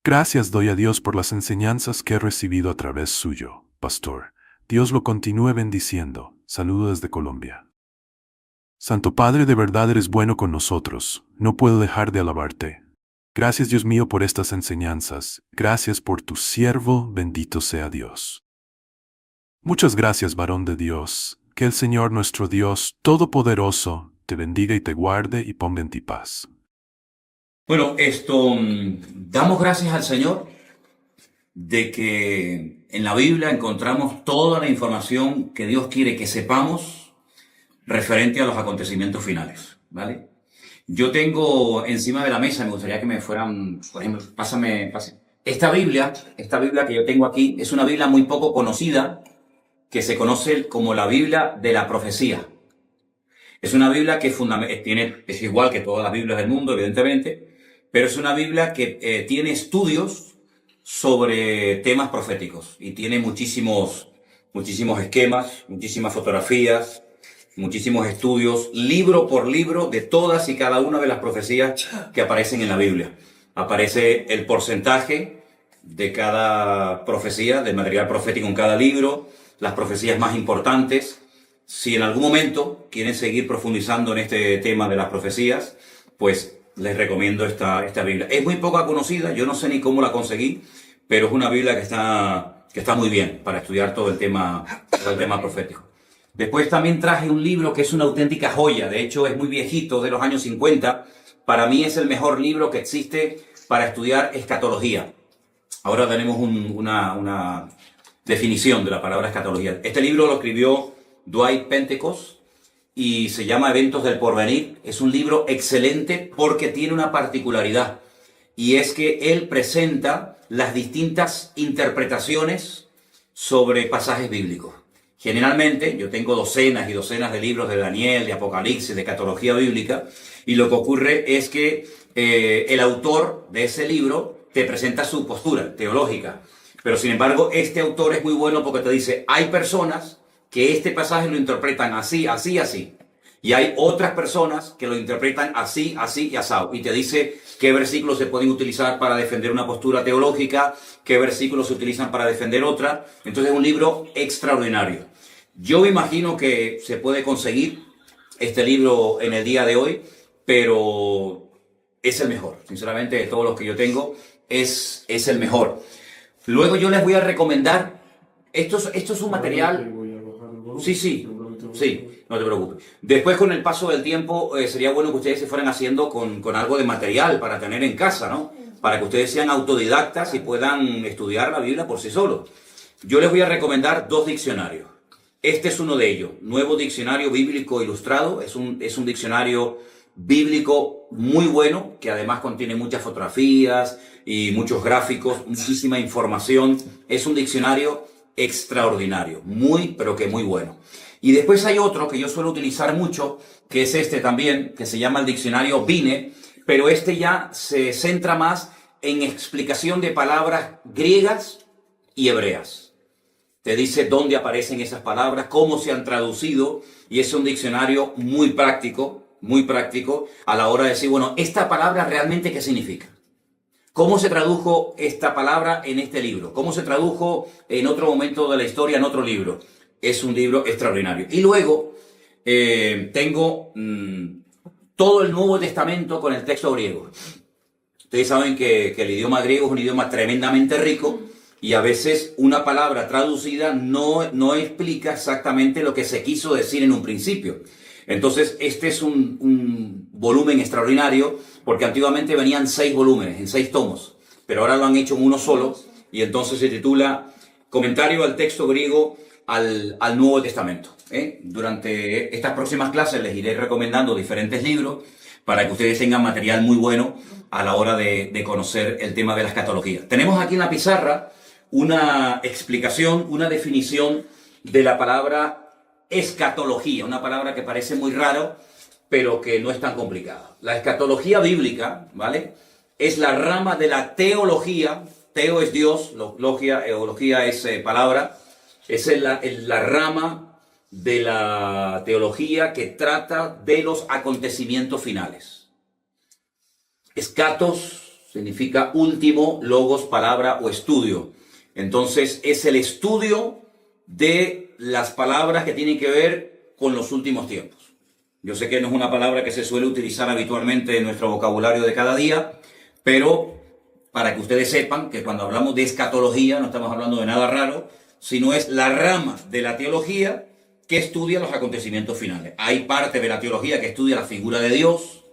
Gracias doy a Dios por las enseñanzas que he recibido a través suyo, pastor. Dios lo continúe bendiciendo. Saludo desde Colombia. Santo Padre, de verdad eres bueno con nosotros. No puedo dejar de alabarte. Gracias, Dios mío, por estas enseñanzas. Gracias por tu siervo. Bendito sea Dios. Muchas gracias, varón de Dios. Que el Señor nuestro Dios Todopoderoso te bendiga y te guarde y ponga en ti paz. Bueno, damos gracias al Señor de que en la Biblia encontramos toda la información que Dios quiere que sepamos referente a los acontecimientos finales, ¿vale? Yo tengo encima de la mesa, me gustaría que me fueran, por ejemplo, pase. Esta Biblia que yo tengo aquí, es una Biblia muy poco conocida, que se conoce como la Biblia de la profecía. Es una Biblia que es igual que todas las Biblias del mundo, evidentemente, pero es una Biblia que tiene estudios sobre temas proféticos y tiene muchísimos esquemas, muchísimas fotografías, muchísimos estudios, libro por libro, de todas y cada una de las profecías que aparecen en la Biblia. Aparece el porcentaje de cada profecía, del material profético en cada libro, las profecías más importantes. Si en algún momento quieren seguir profundizando en este tema de las profecías, pues les recomiendo esta Biblia. Es muy poco conocida, yo no sé ni cómo la conseguí, pero es una Biblia que está muy bien para estudiar todo el tema profético. Después también traje un libro que es una auténtica joya, de hecho es muy viejito, de los años 50. Para mí es el mejor libro que existe para estudiar escatología. Ahora tenemos una definición de la palabra escatología. Este libro lo escribió Dwight Pentecost y se llama Eventos del Porvenir. Es un libro excelente porque tiene una particularidad, y es que él presenta las distintas interpretaciones sobre pasajes bíblicos. Generalmente, yo tengo docenas y docenas de libros de Daniel, de Apocalipsis, de escatología bíblica, y lo que ocurre es que el autor de ese libro te presenta su postura teológica. Pero sin embargo, este autor es muy bueno porque te dice, hay personas que este pasaje lo interpretan así, así, así. Y hay otras personas que lo interpretan así, así y asado. Y te dice qué versículos se pueden utilizar para defender una postura teológica, qué versículos se utilizan para defender otra. Entonces es un libro extraordinario. Yo me imagino que se puede conseguir este libro en el día de hoy, pero es el mejor. Sinceramente, de todos los que yo tengo, es el mejor. Luego yo les voy a recomendar, esto es un material. Sí, no te preocupes. Después, con el paso del tiempo, sería bueno que ustedes se fueran haciendo con algo de material para tener en casa, ¿no? Para que ustedes sean autodidactas y puedan estudiar la Biblia por sí solos. Yo les voy a recomendar 2 diccionarios. Este es uno de ellos, Nuevo Diccionario Bíblico Ilustrado. Es un diccionario bíblico muy bueno, que además contiene muchas fotografías y muchos gráficos, muchísima información. Es un diccionario extraordinario, pero que muy bueno. Y después hay otro que yo suelo utilizar mucho, que es este también, que se llama el diccionario Vine, pero este ya se centra más en explicación de palabras griegas y hebreas. Te dice dónde aparecen esas palabras, cómo se han traducido, y es un diccionario muy práctico a la hora de decir, bueno, ¿esta palabra realmente qué significa? ¿Cómo se tradujo esta palabra en este libro? ¿Cómo se tradujo en otro momento de la historia en otro libro? Es un libro extraordinario. Y luego tengo todo el Nuevo Testamento con el texto griego. Ustedes saben que el idioma griego es un idioma tremendamente rico, y a veces una palabra traducida no explica exactamente lo que se quiso decir en un principio. Entonces, este es un volumen extraordinario, porque antiguamente venían 6 volúmenes, en 6 tomos, pero ahora lo han hecho en uno solo, y entonces se titula Comentario al texto griego al Nuevo Testamento. Durante estas próximas clases les iré recomendando diferentes libros para que ustedes tengan material muy bueno a la hora de conocer el tema de la escatología. Tenemos aquí en la pizarra una explicación, una definición de la palabra escatología, una palabra que parece muy raro, pero que no es tan complicada. La escatología bíblica, ¿vale?, es la rama de la teología. Teo es Dios, eología es palabra. Es la rama de la teología que trata de los acontecimientos finales. Escatos significa último, logos, palabra o estudio. Entonces es el estudio de las palabras que tienen que ver con los últimos tiempos. Yo sé que no es una palabra que se suele utilizar habitualmente en nuestro vocabulario de cada día, pero para que ustedes sepan que cuando hablamos de escatología no estamos hablando de nada raro, sino es la rama de la teología que estudia los acontecimientos finales. Hay parte de la teología que estudia la figura de Dios,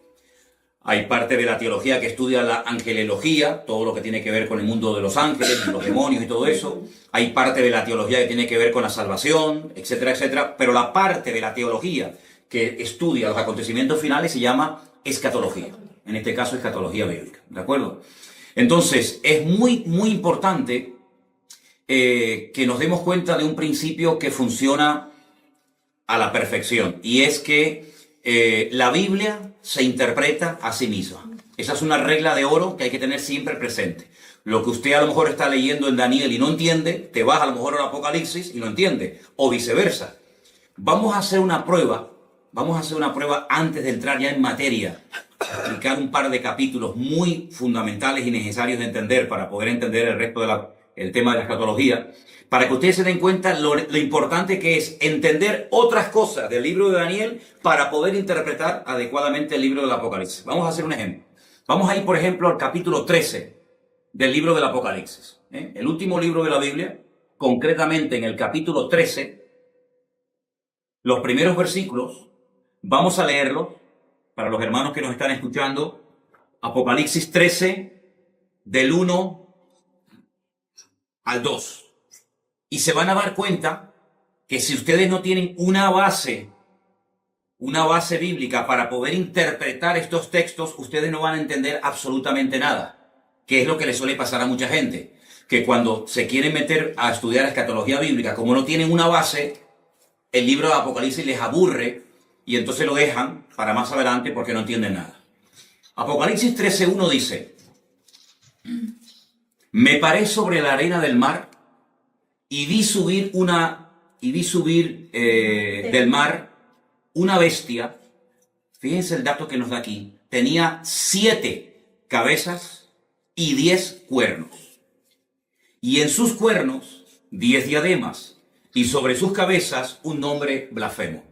hay parte de la teología que estudia la angelología, todo lo que tiene que ver con el mundo de los ángeles, los demonios y todo eso. Hay parte de la teología que tiene que ver con la salvación, etcétera, etcétera. Pero la parte de la teología que estudia los acontecimientos finales se llama escatología. En este caso, escatología bíblica. ¿De acuerdo? Entonces, es muy, muy importante que nos demos cuenta de un principio que funciona a la perfección. Y es que la Biblia se interpreta a sí misma. Esa es una regla de oro que hay que tener siempre presente. Lo que usted a lo mejor está leyendo en Daniel y no entiende, te vas a lo mejor al Apocalipsis y lo entiende, o viceversa. Vamos a hacer una prueba antes de entrar ya en materia, explicar un par de capítulos muy fundamentales y necesarios de entender para poder entender el resto del tema de la escatología, para que ustedes se den cuenta lo importante que es entender otras cosas del libro de Daniel para poder interpretar adecuadamente el libro del Apocalipsis. Vamos a hacer un ejemplo. Vamos a ir, por ejemplo, al capítulo 13 del libro del Apocalipsis. El último libro de la Biblia, concretamente en el capítulo 13, los primeros versículos, vamos a leerlos para los hermanos que nos están escuchando. Apocalipsis 13, del 1 al 2. Y se van a dar cuenta que si ustedes no tienen una base bíblica para poder interpretar estos textos, ustedes no van a entender absolutamente nada, que es lo que le suele pasar a mucha gente, que cuando se quieren meter a estudiar escatología bíblica, como no tienen una base, el libro de Apocalipsis les aburre y entonces lo dejan para más adelante porque no entienden nada. Apocalipsis 13:1 dice: me paré sobre la arena del mar y vi subir del mar una bestia. Fíjense el dato que nos da aquí. Tenía 7 cabezas y 10 cuernos. Y en sus cuernos 10 diademas. Y sobre sus cabezas un nombre blasfemo.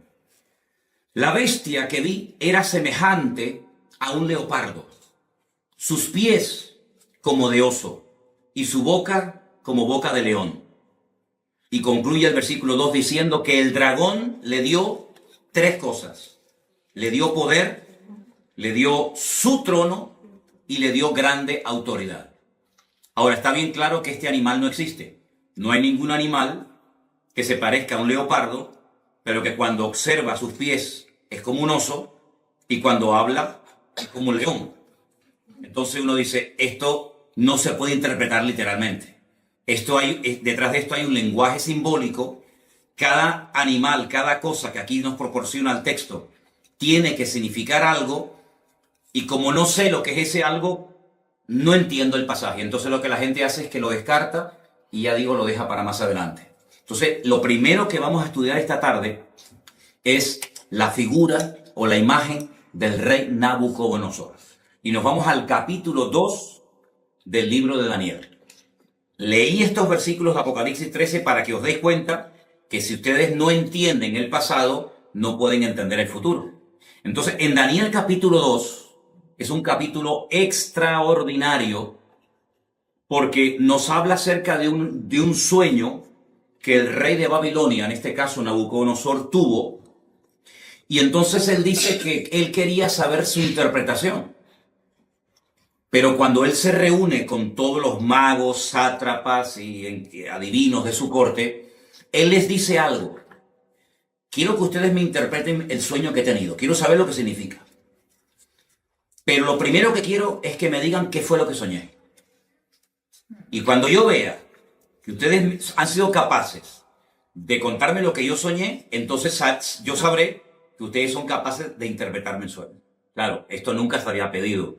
La bestia que vi era semejante a un leopardo. Sus pies como de oso. Y su boca como boca de león. Y concluye el versículo 2 diciendo que el dragón le dio 3 cosas. Le dio poder, le dio su trono y le dio grande autoridad. Ahora, está bien claro que este animal no existe. No hay ningún animal que se parezca a un leopardo, pero que cuando observa sus pies es como un oso y cuando habla es como un león. Entonces uno dice, esto no se puede interpretar literalmente. Detrás de esto hay un lenguaje simbólico. Cada animal, cada cosa que aquí nos proporciona el texto, tiene que significar algo, y como no sé lo que es ese algo, no entiendo el pasaje. Entonces lo que la gente hace es que lo descarta y ya digo, lo deja para más adelante. Entonces, lo primero que vamos a estudiar esta tarde es la figura o la imagen del rey Nabucodonosor. Y nos vamos al capítulo 2 del libro de Daniel. Leí estos versículos de Apocalipsis 13 para que os deis cuenta que si ustedes no entienden el pasado, no pueden entender el futuro. Entonces, en Daniel capítulo 2 es un capítulo extraordinario porque nos habla acerca de un sueño que el rey de Babilonia, en este caso Nabucodonosor, tuvo. Y entonces él dice que él quería saber su interpretación. Pero cuando él se reúne con todos los magos, sátrapas y adivinos de su corte, él les dice algo. Quiero que ustedes me interpreten el sueño que he tenido. Quiero saber lo que significa. Pero lo primero que quiero es que me digan qué fue lo que soñé. Y cuando yo vea que ustedes han sido capaces de contarme lo que yo soñé, entonces yo sabré que ustedes son capaces de interpretarme el sueño. Claro, esto nunca se había pedido.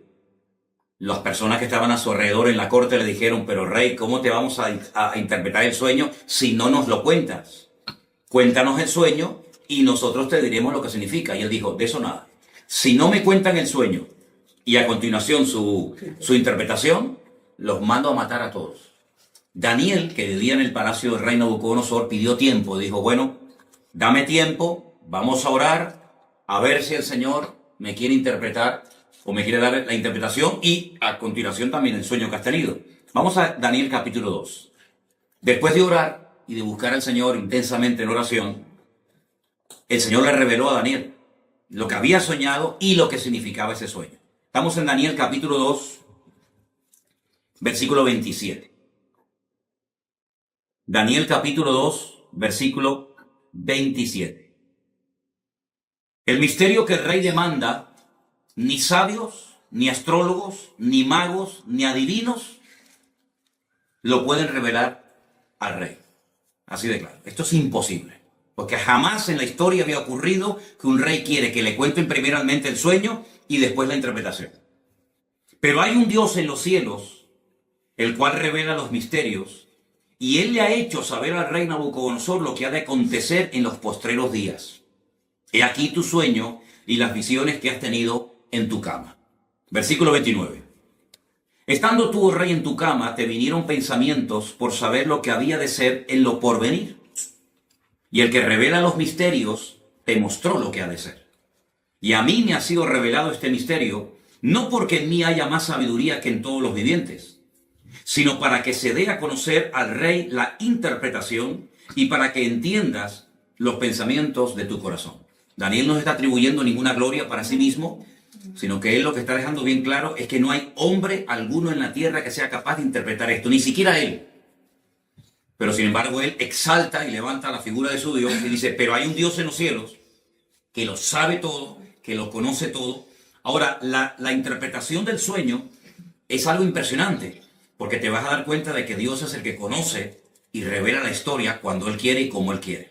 Las personas que estaban a su alrededor en la corte le dijeron, pero rey, ¿cómo te vamos a interpretar el sueño si no nos lo cuentas? Cuéntanos el sueño y nosotros te diremos lo que significa. Y él dijo, de eso nada. Si no me cuentan el sueño y a continuación su interpretación, los mando a matar a todos. Daniel, que vivía en el palacio del rey Nabucodonosor, pidió tiempo. Dijo, bueno, dame tiempo, vamos a orar, a ver si el Señor me quiere interpretar o me quiere dar la interpretación y a continuación también el sueño que has tenido. Vamos a Daniel capítulo 2. Después de orar y de buscar al Señor intensamente en oración, el Señor le reveló a Daniel lo que había soñado y lo que significaba ese sueño. Estamos en Daniel capítulo 2, versículo 27. Daniel capítulo 2, versículo 27. El misterio que el rey demanda, ni sabios, ni astrólogos, ni magos, ni adivinos lo pueden revelar al rey. Así de claro. Esto es imposible. Porque jamás en la historia había ocurrido que un rey quiere que le cuenten primeramente el sueño y después la interpretación. Pero hay un Dios en los cielos, el cual revela los misterios, y él le ha hecho saber al rey Nabucodonosor lo que ha de acontecer en los postreros días. He aquí tu sueño y las visiones que has tenido en tu cama. Versículo 29. Estando tú, oh rey, en tu cama, te vinieron pensamientos por saber lo que había de ser en lo porvenir. Y el que revela los misterios te mostró lo que ha de ser. Y a mí me ha sido revelado este misterio, no porque en mí haya más sabiduría que en todos los vivientes, sino para que se dé a conocer al rey la interpretación y para que entiendas los pensamientos de tu corazón. Daniel no está atribuyendo ninguna gloria para sí mismo, sino que él lo que está dejando bien claro es que no hay hombre alguno en la tierra que sea capaz de interpretar esto, ni siquiera él. Pero sin embargo él exalta y levanta la figura de su Dios y dice, pero hay un Dios en los cielos que lo sabe todo, que lo conoce todo. Ahora, la interpretación del sueño es algo impresionante, porque te vas a dar cuenta de que Dios es el que conoce y revela la historia cuando Él quiere y como Él quiere.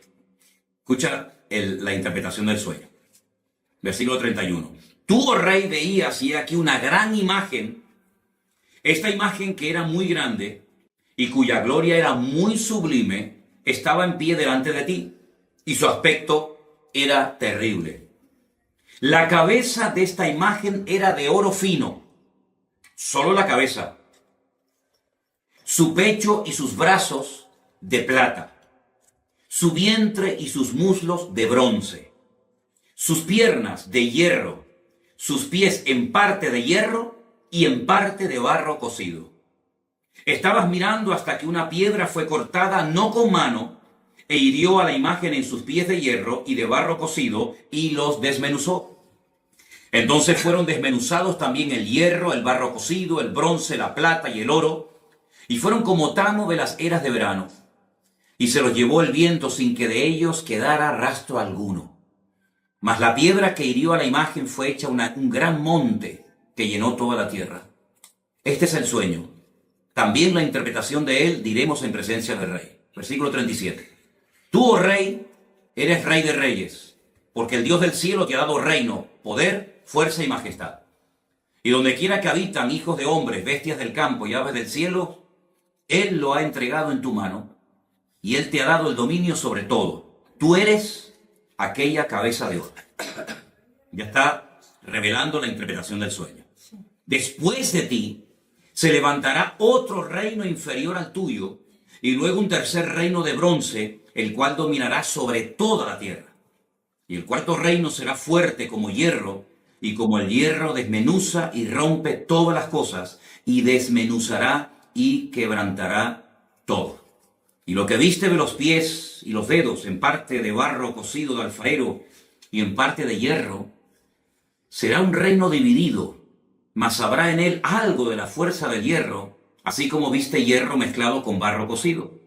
Escucha la interpretación del sueño. Versículo 31. Tú, oh rey, veías, y aquí una gran imagen, esta imagen que era muy grande y cuya gloria era muy sublime, estaba en pie delante de ti, y su aspecto era terrible. La cabeza de esta imagen era de oro fino, solo la cabeza. Su pecho y sus brazos de plata, su vientre y sus muslos de bronce, sus piernas de hierro, sus pies en parte de hierro y en parte de barro cocido. Estabas mirando hasta que una piedra fue cortada no con mano e hirió a la imagen en sus pies de hierro y de barro cocido y los desmenuzó. Entonces fueron desmenuzados también el hierro, el barro cocido, el bronce, la plata y el oro, y fueron como tamo de las eras de verano, y se los llevó el viento sin que de ellos quedara rastro alguno. Mas la piedra que hirió a la imagen fue hecha un gran monte que llenó toda la tierra. Este es el sueño. También la interpretación de él diremos en presencia del rey. Versículo 37. Tú, oh rey, eres rey de reyes, porque el Dios del cielo te ha dado reino, poder, fuerza y majestad. Y donde quiera que habitan hijos de hombres, bestias del campo y aves del cielo, Él lo ha entregado en tu mano, y Él te ha dado el dominio sobre todo. Tú eres aquella cabeza de oro. Ya está revelando la interpretación del sueño. Después de ti, se levantará otro reino inferior al tuyo, y luego un tercer reino de bronce, el cual dominará sobre toda la tierra. Y el cuarto reino será fuerte como hierro, y como el hierro desmenuza y rompe todas las cosas, y desmenuzará y quebrantará todo. Y lo que viste de los pies y los dedos, en parte de barro cocido de alfarero y en parte de hierro, será un reino dividido, mas habrá en él algo de la fuerza del hierro, así como viste hierro mezclado con barro cocido.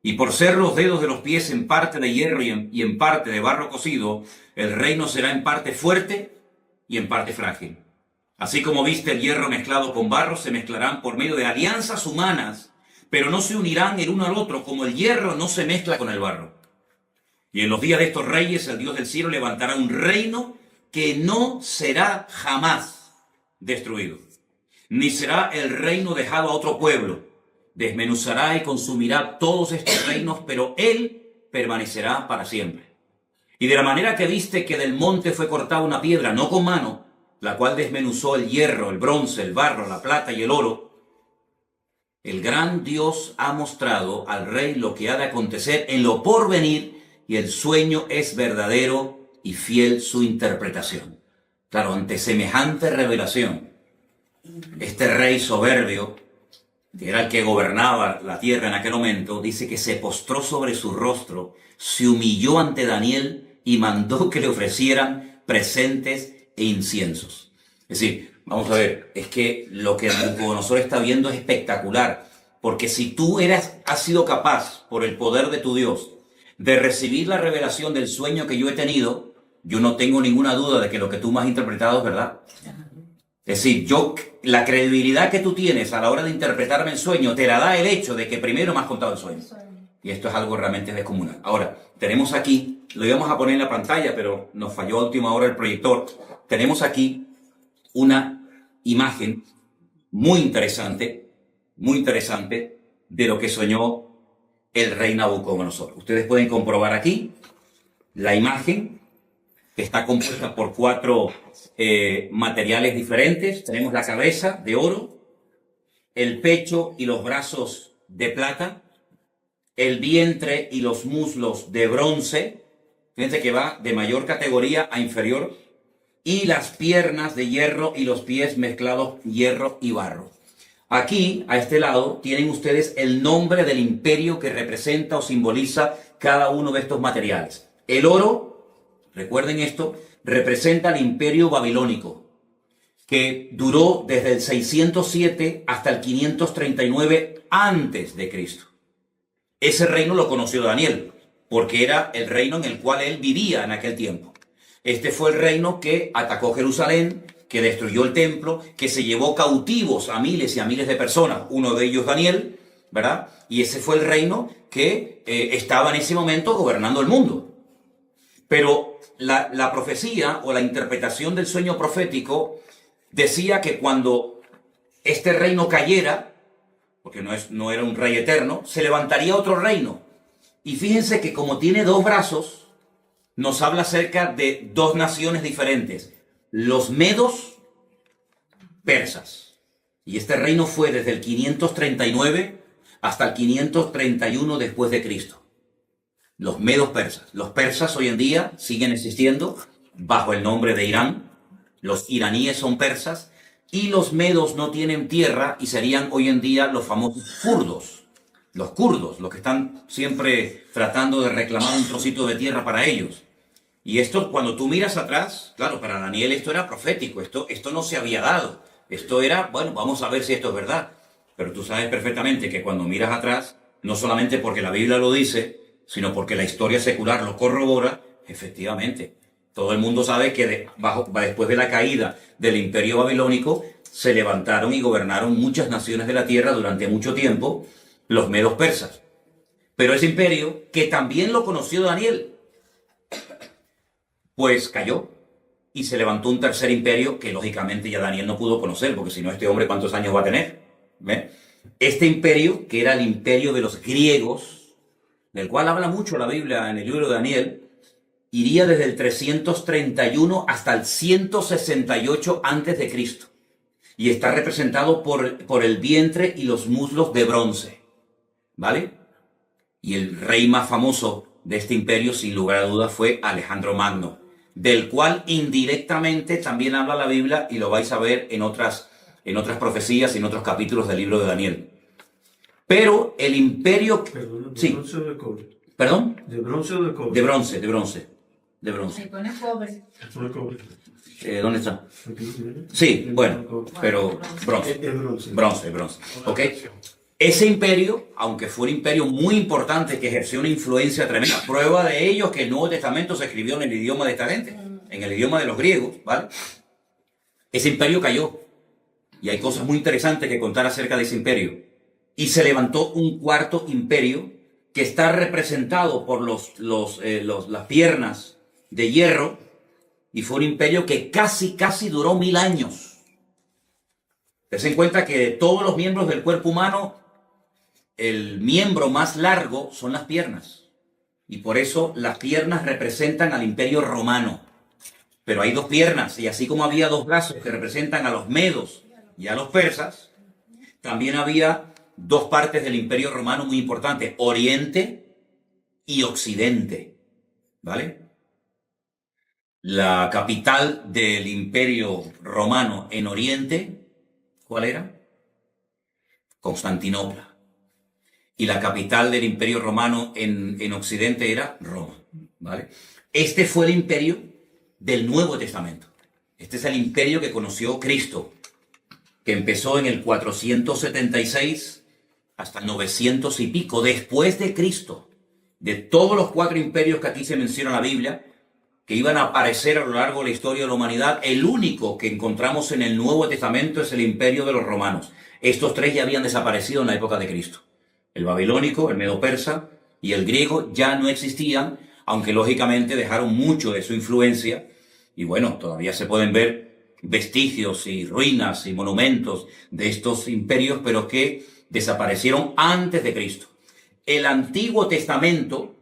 Y por ser los dedos de los pies en parte de hierro y en parte de barro cocido, el reino será en parte fuerte y en parte frágil. Así como viste el hierro mezclado con barro, se mezclarán por medio de alianzas humanas, pero no se unirán el uno al otro, como el hierro no se mezcla con el barro. Y en los días de estos reyes, el Dios del cielo levantará un reino que no será jamás destruido, ni será el reino dejado a otro pueblo. Desmenuzará y consumirá todos estos reinos, pero Él permanecerá para siempre. Y de la manera que viste que del monte fue cortada una piedra, no con mano, la cual desmenuzó el hierro, el bronce, el barro, la plata y el oro, el gran Dios ha mostrado al rey lo que ha de acontecer en lo porvenir, y el sueño es verdadero y fiel su interpretación. Claro, ante semejante revelación, este rey soberbio, que era el que gobernaba la tierra en aquel momento, dice que se postró sobre su rostro, se humilló ante Daniel y mandó que le ofrecieran presentes e inciensos. Es decir, vamos a ver, es que lo que Nabucodonosor está viendo es espectacular, porque si tú has sido capaz, por el poder de tu Dios, de recibir la revelación del sueño que yo he tenido, yo no tengo ninguna duda de que lo que tú me has interpretado es verdad. Es decir, la credibilidad que tú tienes a la hora de interpretarme el sueño te la da el hecho de que primero me has contado el sueño. Y esto es algo realmente descomunal. Ahora, tenemos aquí, lo íbamos a poner en la pantalla, pero nos falló a última hora el proyector. Tenemos aquí una imagen muy interesante de lo que soñó el rey Nabucodonosor. Ustedes pueden comprobar aquí la imagen, que está compuesta por 4 materiales diferentes. Tenemos la cabeza de oro, el pecho y los brazos de plata, el vientre y los muslos de bronce, fíjense que va de mayor categoría a inferior, y las piernas de hierro y los pies mezclados hierro y barro. Aquí, a este lado, tienen ustedes el nombre del imperio que representa o simboliza cada uno de estos materiales. El oro, recuerden esto, representa el imperio babilónico, que duró desde el 607 hasta el 539 antes de Cristo. Ese reino lo conoció Daniel, porque era el reino en el cual él vivía en aquel tiempo. Este fue el reino que atacó Jerusalén, que destruyó el templo, que se llevó cautivos a miles y a miles de personas, uno de ellos Daniel, ¿verdad? Y ese fue el reino que estaba en ese momento gobernando el mundo. Pero la profecía o la interpretación del sueño profético decía que cuando este reino cayera, porque no era un rey eterno, se levantaría otro reino. Y fíjense que como tiene 2 brazos, nos habla acerca de 2 naciones diferentes. Los medos persas. Y este reino fue desde el 539 hasta el 531 después de Cristo. Los medos persas. Los persas hoy en día siguen existiendo bajo el nombre de Irán. Los iraníes son persas. Y los medos no tienen tierra y serían hoy en día los famosos kurdos. Los kurdos, los que están siempre tratando de reclamar un trocito de tierra para ellos. Y esto, cuando tú miras atrás, claro, para Daniel esto era profético, esto no se había dado. Esto era, bueno, vamos a ver si esto es verdad. Pero tú sabes perfectamente que cuando miras atrás, no solamente porque la Biblia lo dice, sino porque la historia secular lo corrobora, efectivamente. Todo el mundo sabe que después de la caída del imperio babilónico, se levantaron y gobernaron muchas naciones de la tierra durante mucho tiempo, los medos persas. Pero ese imperio, que también lo conoció Daniel, pues cayó y se levantó un tercer imperio que lógicamente ya Daniel no pudo conocer, porque si no, este hombre ¿cuántos años va a tener? ¿Ve? Este imperio, que era el imperio de los griegos, del cual habla mucho la Biblia en el libro de Daniel, iría desde el 331 hasta el 168 antes de Cristo. Y está representado por el vientre y los muslos de bronce. ¿Vale? Y el rey más famoso de este imperio, sin lugar a dudas, fue Alejandro Magno, del cual indirectamente también habla la Biblia, y lo vais a ver en otras profecías y en otros capítulos del libro de Daniel. Pero el imperio... Perdón, ¿de sí. bronce o de cobre? ¿Perdón? ¿De bronce o de cobre? De bronce. Se pone cobre. De cobre. ¿Dónde está? Aquí tiene. Sí, bueno, pero bronce. Es bronce. Bronce. ¿Ok? Ese imperio, aunque fue un imperio muy importante que ejerció una influencia tremenda, prueba de ello que el Nuevo Testamento se escribió en el idioma de esta gente, en el idioma de los griegos, ¿vale? Ese imperio cayó. Y hay cosas muy interesantes que contar acerca de ese imperio. Y se levantó un cuarto imperio que está representado por las piernas de hierro, y fue un imperio que casi duró 1000 años. Ten en cuenta que de todos los miembros del cuerpo humano, el miembro más largo son las piernas. Y por eso las piernas representan al imperio romano. pero hay dos piernas, y así como había dos brazos que representan a los medos y a los persas, también había dos partes del Imperio Romano muy importantes, Oriente y Occidente, ¿vale? La capital del Imperio Romano en Oriente, ¿cuál era? Constantinopla. Y la capital del Imperio Romano en Occidente era Roma, ¿vale? Este fue el imperio del Nuevo Testamento. Este es el imperio que conoció Cristo, que empezó en el 476 hasta el 900 y pico, después de Cristo. De todos los 4 imperios que aquí se menciona en la Biblia, que iban a aparecer a lo largo de la historia de la humanidad, el único que encontramos en el Nuevo Testamento es el imperio de los romanos. Estos 3 ya habían desaparecido en la época de Cristo. El babilónico, el medo-persa y el griego ya no existían, aunque lógicamente dejaron mucho de su influencia. Y bueno, todavía se pueden ver vestigios y ruinas y monumentos de estos imperios, pero que desaparecieron antes de Cristo. El Antiguo Testamento,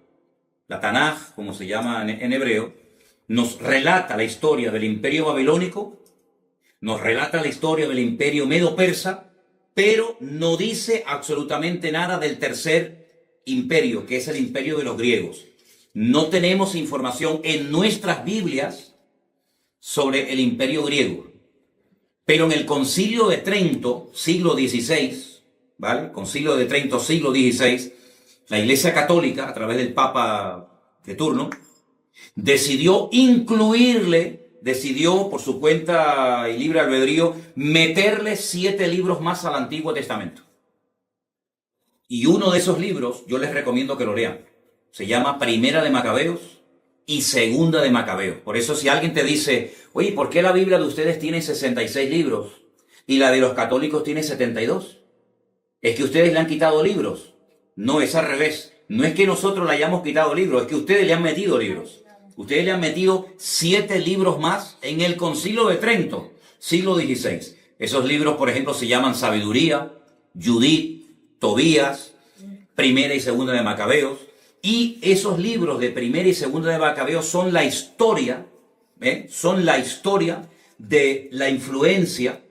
la Tanaj, como se llama en hebreo, nos relata la historia del imperio babilónico, nos relata la historia del imperio medo-persa, pero no dice absolutamente nada del tercer imperio, que es el imperio de los griegos. No tenemos información en nuestras Biblias sobre el imperio griego. Pero en el Concilio de Trento, siglo XVI, ¿vale? Concilio de Trento, siglo XVI, la Iglesia Católica, a través del Papa de turno, decidió por su cuenta y libre albedrío, meterle 7 libros más al Antiguo Testamento. Y uno de esos libros, yo les recomiendo que lo lean. Se llama Primera de Macabeos y Segunda de Macabeos. Por eso si alguien te dice, oye, ¿por qué la Biblia de ustedes tiene 66 libros y la de los católicos tiene 72? ¿Es que ustedes le han quitado libros? No, es al revés. No es que nosotros le hayamos quitado libros, es que ustedes le han metido libros. Ustedes le han metido 7 libros más en el Concilio de Trento, siglo XVI. Esos libros, por ejemplo, se llaman Sabiduría, Judith, Tobías, Primera y Segunda de Macabeos. Y esos libros de Primera y Segunda de Macabeos son la historia, son la historia de la influencia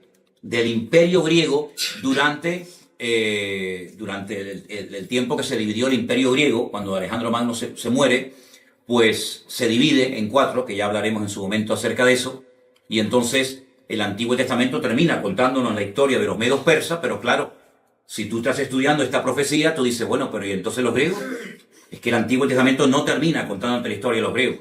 del Imperio griego durante el tiempo que se dividió el Imperio griego. Cuando Alejandro Magno se muere, pues se divide en 4, que ya hablaremos en su momento acerca de eso, y entonces el Antiguo Testamento termina contándonos la historia de los medos persas, pero claro, si tú estás estudiando esta profecía, tú dices, bueno, pero ¿y entonces los griegos? Es que el Antiguo Testamento no termina contándote la historia de los griegos.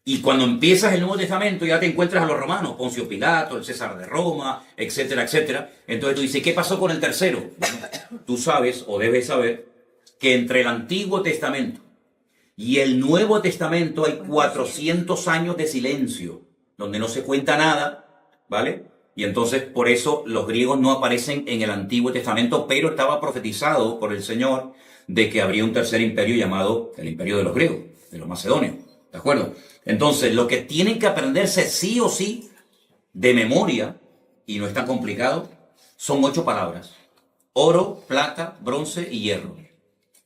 Y cuando empiezas el Nuevo Testamento ya te encuentras a los romanos, Poncio Pilato, el César de Roma, etcétera, etcétera. Entonces tú dices, ¿qué pasó con el tercero? Bueno, tú sabes, o debes saber, que entre el Antiguo Testamento y el Nuevo Testamento hay 400 años de silencio, donde no se cuenta nada, ¿vale? Y entonces por eso los griegos no aparecen en el Antiguo Testamento, pero estaba profetizado por el Señor de que habría un tercer imperio llamado el imperio de los griegos, de los macedonios, ¿de acuerdo? Entonces lo que tienen que aprenderse sí o sí de memoria, y no es tan complicado, son 8 palabras: oro, plata, bronce y hierro.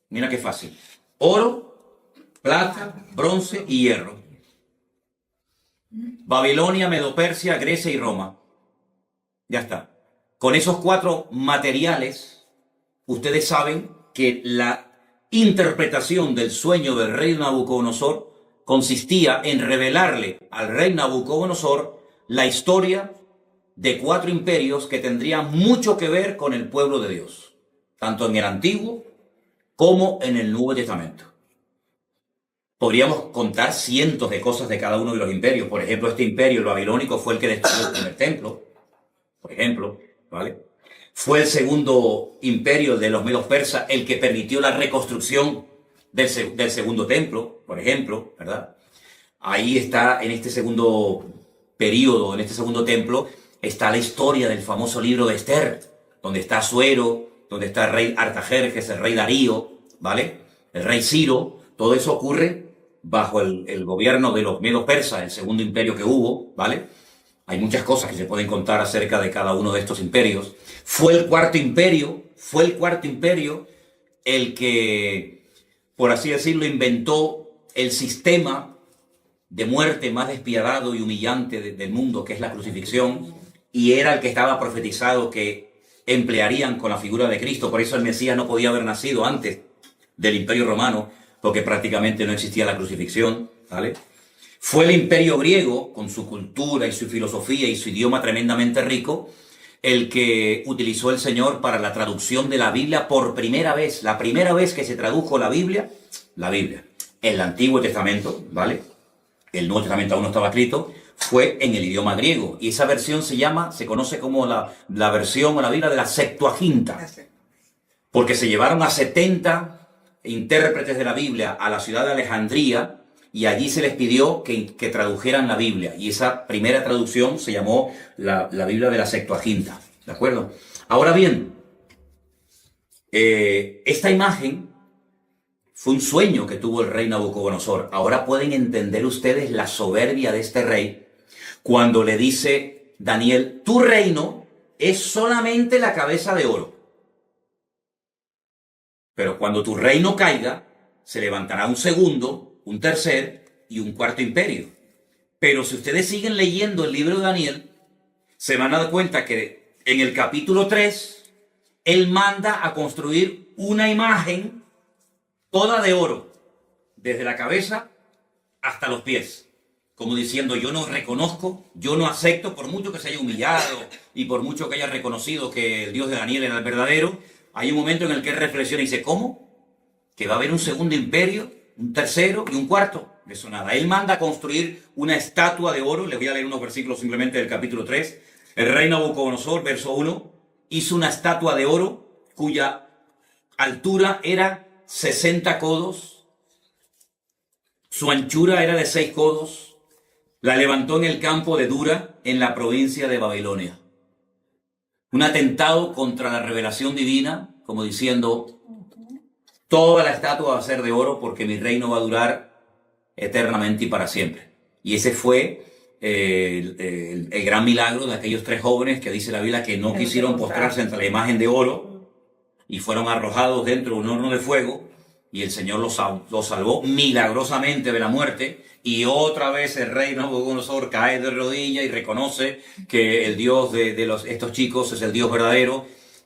Mira qué fácil. Oro, plata, bronce y hierro. Babilonia, Medo-Persia, Grecia y Roma. Ya está. Con esos 4 materiales, ustedes saben que la interpretación del sueño del rey Nabucodonosor consistía en revelarle al rey Nabucodonosor la historia de 4 imperios que tendrían mucho que ver con el pueblo de Dios, tanto en el Antiguo como en el Nuevo Testamento. Podríamos contar cientos de cosas de cada uno de los imperios. Por ejemplo, este imperio, el babilónico, fue el que destruyó el primer templo, por ejemplo, ¿vale? Fue el segundo imperio de los medos persas el que permitió la reconstrucción del segundo templo, por ejemplo, ¿verdad? Ahí está, en este segundo periodo, en este segundo templo, está la historia del famoso libro de Esther, donde está Asuero, donde está el rey Artajerjes, el rey Darío, ¿vale? El rey Ciro. Todo eso ocurre bajo el gobierno de los medos persas, el segundo imperio que hubo, ¿vale? Hay muchas cosas que se pueden contar acerca de cada uno de estos imperios. Fue el cuarto imperio el que, por así decirlo, inventó el sistema de muerte más despiadado y humillante del mundo, que es la crucifixión, y era el que estaba profetizado que emplearían con la figura de Cristo. Por eso el Mesías no podía haber nacido antes del Imperio Romano, porque prácticamente no existía la crucifixión, ¿vale? Fue el Imperio griego, con su cultura y su filosofía y su idioma tremendamente rico, el que utilizó el Señor para la traducción de la Biblia por primera vez. La primera vez que se tradujo la Biblia, el Antiguo Testamento, ¿vale? El Nuevo Testamento aún no estaba escrito, fue en el idioma griego. Y esa versión se conoce como la versión o la Biblia de la Septuaginta. Porque se llevaron a 70 intérpretes de la Biblia a la ciudad de Alejandría y allí se les pidió que tradujeran la Biblia. Y esa primera traducción se llamó la Biblia de la Septuaginta. ¿De acuerdo? Ahora bien, esta imagen fue un sueño que tuvo el rey Nabucodonosor. Ahora pueden entender ustedes la soberbia de este rey cuando le dice Daniel, tu reino es solamente la cabeza de oro. Pero cuando tu reino caiga, se levantará un segundo, un tercer y un cuarto imperio. Pero si ustedes siguen leyendo el libro de Daniel, se van a dar cuenta que en el capítulo 3, él manda a construir una imagen toda de oro, desde la cabeza hasta los pies. Como diciendo, yo no reconozco, yo no acepto, por mucho que se haya humillado y por mucho que haya reconocido que el Dios de Daniel era el verdadero, hay un momento en el que él reflexiona y dice, ¿cómo? ¿Que va a haber un segundo imperio, un tercero y un cuarto? De eso nada. Él manda a construir una estatua de oro. Les voy a leer unos versículos simplemente del capítulo 3. El rey Nabucodonosor, verso 1, hizo una estatua de oro cuya altura era 60 codos, su anchura era de 6 codos, la levantó en el campo de Dura, en la provincia de Babilonia. Un atentado contra la revelación divina, como diciendo, toda la estatua va a ser de oro porque mi reino va a durar eternamente y para siempre. Y ese fue el gran milagro de aquellos 3 jóvenes que dice la Biblia que no quisieron postrarse ante la imagen de oro y fueron arrojados dentro de un horno de fuego y el Señor los salvó milagrosamente de la muerte. Y otra vez el rey Nabucodonosor cae de rodillas y reconoce que el Dios de estos chicos es el Dios verdadero.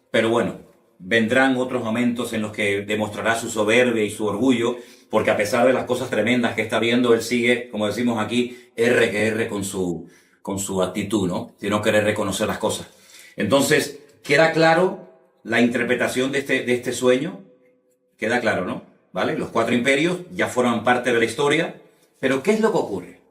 Pero bueno, vendrán otros momentos en los que demostrará su soberbia y su orgullo, porque a pesar de las cosas tremendas que está viendo, él sigue, como decimos aquí, R que R con su actitud, ¿no? De no querer reconocer las cosas. Entonces, queda claro la interpretación de este sueño. Queda claro, ¿no? ¿Vale? Los 4 imperios ya forman parte de la historia. Pero ¿qué es lo que ocurre?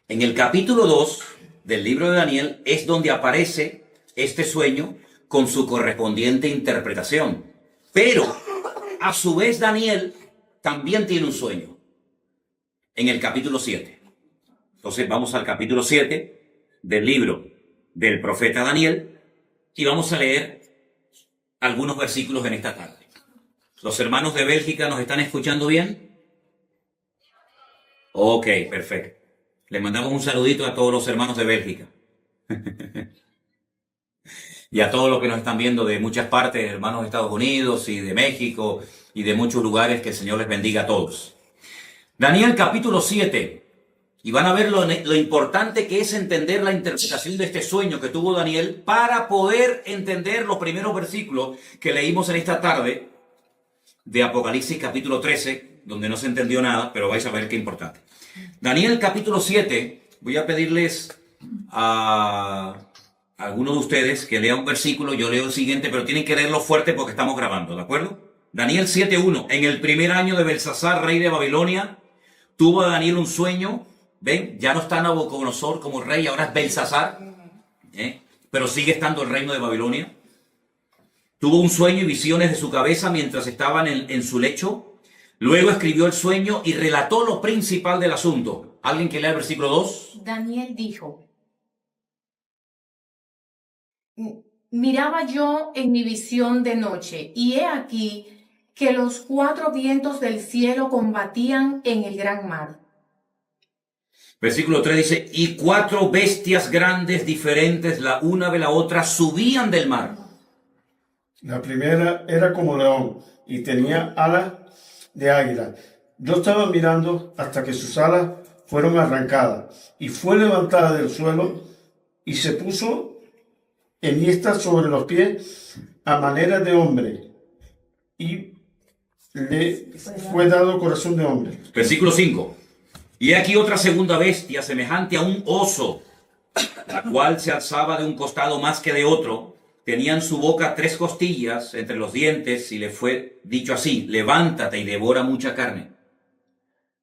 En el capítulo 2 del libro de Daniel es donde aparece este sueño con su correspondiente interpretación. Pero, a su vez, Daniel también tiene un sueño en el capítulo 7. Entonces vamos al capítulo 7 del libro del profeta Daniel y vamos a leer algunos versículos en esta tarde. ¿Los hermanos de Bélgica nos están escuchando bien? Ok, perfecto. Le mandamos un saludito a todos los hermanos de Bélgica. Y a todos los que nos están viendo de muchas partes, hermanos de Estados Unidos y de México y de muchos lugares, que el Señor les bendiga a todos. Daniel capítulo 7. Y van a ver lo importante que es entender la interpretación de este sueño que tuvo Daniel para poder entender los primeros versículos que leímos en esta tarde de Apocalipsis capítulo 13, donde no se entendió nada, pero vais a ver qué importante. Daniel capítulo 7, voy a pedirles a alguno de ustedes que lea un versículo, yo leo el siguiente, pero tienen que leerlo fuerte porque estamos grabando, ¿de acuerdo? Daniel 7:1. En el primer año de Belsasar, rey de Babilonia, tuvo Daniel un sueño. ¿Ven? Ya no está Nabucodonosor como rey, ahora es Belsasar, pero sigue estando el reino de Babilonia. Tuvo un sueño y visiones de su cabeza mientras estaban en su lecho. Luego escribió el sueño y relató lo principal del asunto. ¿Alguien que lea el versículo 2? Daniel dijo: miraba yo en mi visión de noche, y he aquí que los 4 vientos del cielo combatían en el gran mar. Versículo 3 dice, y 4 bestias grandes diferentes, la una de la otra, subían del mar. La primera era como león y tenía alas de águila. Yo estaba mirando hasta que sus alas fueron arrancadas, y fue levantada del suelo, y se puso enhiesta sobre los pies a manera de hombre, y le fue dado corazón de hombre. Versículo 5. Y he aquí otra segunda bestia, semejante a un oso, la cual se alzaba de un costado más que de otro. Tenía en su boca 3 costillas entre los dientes, y le fue dicho así: levántate y devora mucha carne.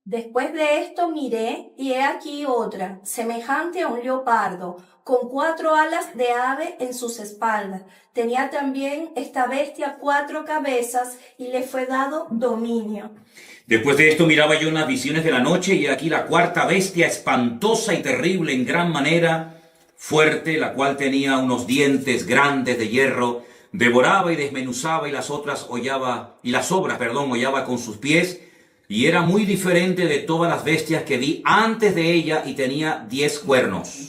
Después de esto miré, y he aquí otra, semejante a un leopardo, con 4 alas de ave en sus espaldas. Tenía también esta bestia 4 cabezas, y le fue dado dominio. Después de esto miraba yo en las visiones de la noche, y aquí la cuarta bestia, espantosa y terrible en gran manera, fuerte, la cual tenía unos dientes grandes de hierro, devoraba y desmenuzaba, y las obras hollaba con sus pies, y era muy diferente de todas las bestias que vi antes de ella, y tenía 10 cuernos.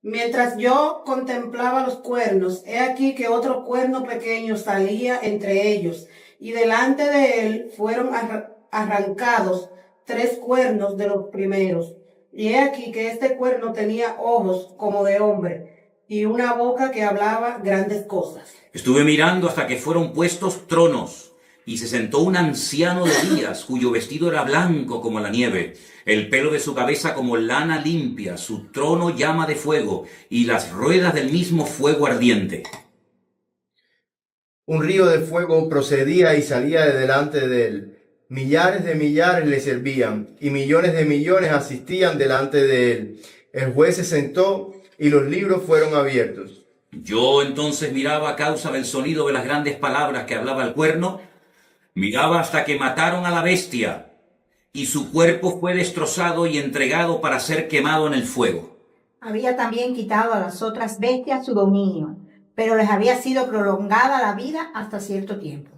Mientras yo contemplaba los cuernos, he aquí que otro cuerno pequeño salía entre ellos, y delante de él fueron arrancados 3 cuernos de los primeros. Y he aquí que este cuerno tenía ojos como de hombre, y una boca que hablaba grandes cosas. Estuve mirando hasta que fueron puestos tronos, y se sentó un anciano de días, cuyo vestido era blanco como la nieve, el pelo de su cabeza como lana limpia, su trono llama de fuego, y las ruedas del mismo fuego ardiente. Un río de fuego procedía y salía de delante de él. Millares de millares le servían, y millones de millones asistían delante de él. El juez se sentó, y los libros fueron abiertos. Yo entonces miraba a causa del sonido de las grandes palabras que hablaba el cuerno, miraba hasta que mataron a la bestia, y su cuerpo fue destrozado y entregado para ser quemado en el fuego. Había también quitado a las otras bestias su dominio, pero les había sido prolongada la vida hasta cierto tiempo.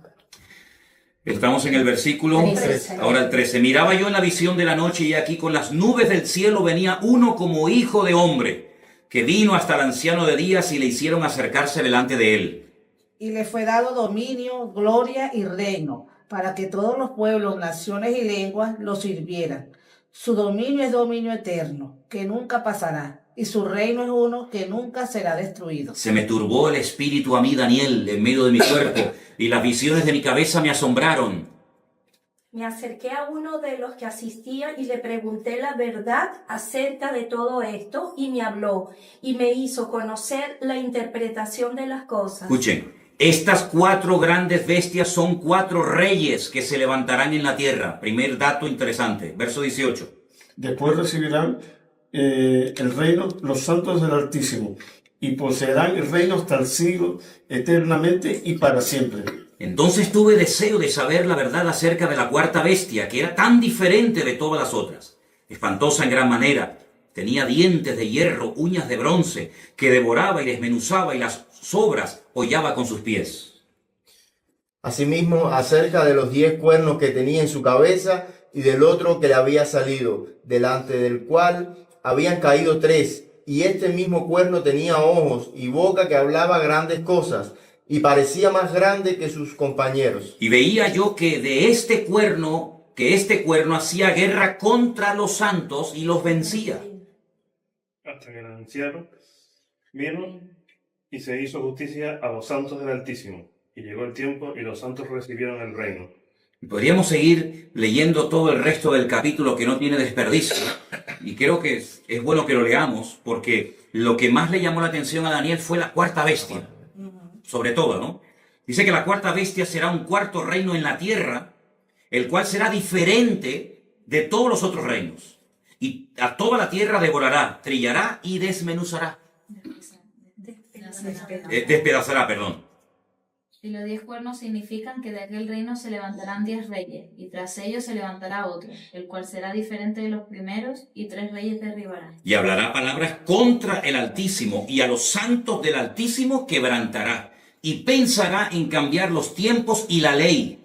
Estamos en el versículo 13. Ahora el 13. Miraba yo en la visión de la noche, y aquí con las nubes del cielo venía uno como hijo de hombre, que vino hasta el anciano de días, y le hicieron acercarse delante de él. Y le fue dado dominio, gloria y reino, para que todos los pueblos, naciones y lenguas lo sirvieran. Su dominio es dominio eterno, que nunca pasará, y su reino es uno que nunca será destruido. Se me turbó el espíritu a mí, Daniel, en medio de mi cuerpo, y las visiones de mi cabeza me asombraron. Me acerqué a uno de los que asistían y le pregunté la verdad acerca de todo esto, y me habló y me hizo conocer la interpretación de las cosas. Escuchen, estas 4 grandes bestias son 4 reyes que se levantarán en la tierra. Primer dato interesante, verso 18. Después recibirán el reino los santos del Altísimo, y poseerán el reino hasta el siglo, eternamente y para siempre. Entonces tuve deseo de saber la verdad acerca de la cuarta bestia, que era tan diferente de todas las otras, espantosa en gran manera. Tenía dientes de hierro, uñas de bronce, que devoraba y desmenuzaba, y las sobras hollaba con sus pies. Asimismo, acerca de los 10 cuernos que tenía en su cabeza, y del otro que le había salido, delante del cual habían caído 3, y este mismo cuerno tenía ojos y boca que hablaba grandes cosas, y parecía más grande que sus compañeros. Y veía yo que este cuerno hacía guerra contra los santos y los vencía. Hasta que el anciano vino y se hizo justicia a los santos del Altísimo. Y llegó el tiempo, y los santos recibieron el reino. Podríamos seguir leyendo todo el resto del capítulo, que no tiene desperdicio. Y creo que es bueno que lo leamos, porque lo que más le llamó la atención a Daniel fue la cuarta bestia. Sobre todo, ¿no? Dice que la cuarta bestia será un cuarto reino en la tierra, el cual será diferente de todos los otros reinos. Y a toda la tierra devorará, trillará y desmenuzará. Despedazará, perdón. Y los 10 cuernos significan que de aquel reino se levantarán 10 reyes, y tras ellos se levantará otro, el cual será diferente de los primeros, y 3 reyes derribará. Y hablará palabras contra el Altísimo, y a los santos del Altísimo quebrantará, y pensará en cambiar los tiempos y la ley,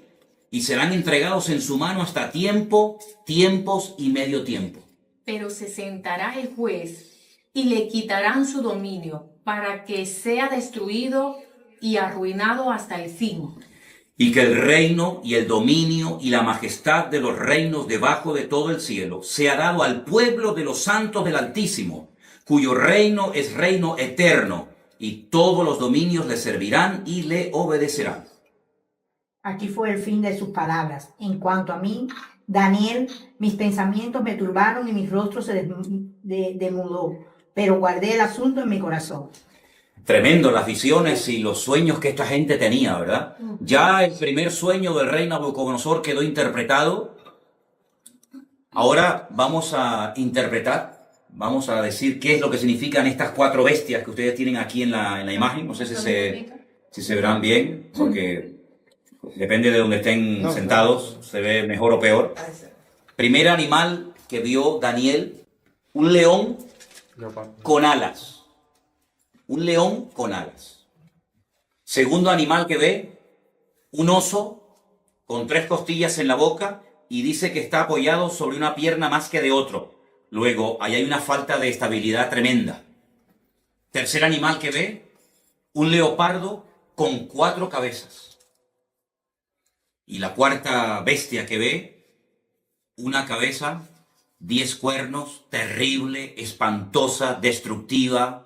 y serán entregados en su mano hasta tiempo, tiempos y medio tiempo. Pero se sentará el juez, y le quitarán su dominio, para que sea destruido y arruinado hasta el fin. y que el reino y el dominio y la majestad de los reinos debajo de todo el cielo sea dado al pueblo de los santos del Altísimo, cuyo reino es reino eterno, y todos los dominios le servirán y le obedecerán. Aquí fue el fin de sus palabras. En cuanto a mí, Daniel, mis pensamientos me turbaron y mi rostro se demudó, pero guardé el asunto en mi corazón. Tremendo las visiones y los sueños que esta gente tenía, ¿verdad? Ya el primer sueño del rey Nabucodonosor quedó interpretado. Ahora vamos a interpretar, vamos a decir qué es lo que significan estas 4 bestias que ustedes tienen aquí en la imagen. No sé si se verán bien, porque depende de donde estén sentados, se ve mejor o peor. Primer animal que vio Daniel, un león con alas. Un león con alas. Segundo animal que ve, un oso con 3 costillas en la boca y dice que está apoyado sobre una pierna más que de otro. Luego, ahí hay una falta de estabilidad tremenda. Tercer animal que ve, un leopardo con 4 cabezas. Y la cuarta bestia que ve, una cabeza, 10 cuernos, terrible, espantosa, destructiva,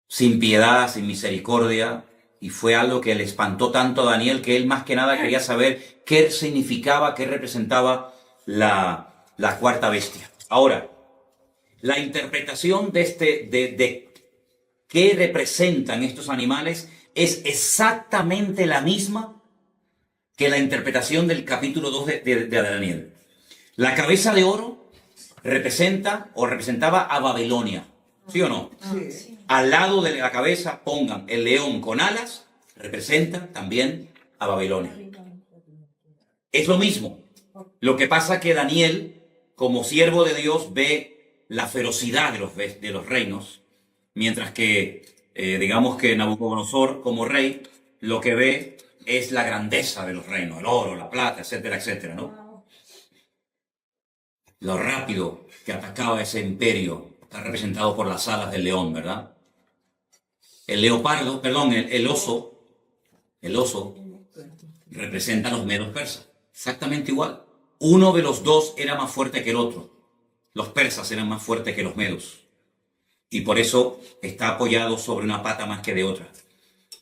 sin piedad, sin misericordia, y fue algo que le espantó tanto a Daniel que él más que nada quería saber qué significaba, qué representaba la cuarta bestia. Ahora, la interpretación de qué representan estos animales es exactamente la misma que la interpretación del capítulo 2 de Daniel. La cabeza de oro representa o representaba a Babilonia, ¿sí o no? Sí. Al lado de la cabeza pongan el león con alas, representa también a Babilonia. Es lo mismo. Lo que pasa que Daniel, como siervo de Dios, ve la ferocidad de los reinos, mientras que, digamos que Nabucodonosor, como rey, lo que ve es la grandeza de los reinos, el oro, la plata, etcétera, etcétera, ¿no? Lo rápido que atacaba ese imperio está representado por las alas del león, ¿verdad? El oso representa a los medos persas, exactamente igual. Uno de los dos era más fuerte que el otro. Los persas eran más fuertes que los medos. Y por eso está apoyado sobre una pata más que de otra.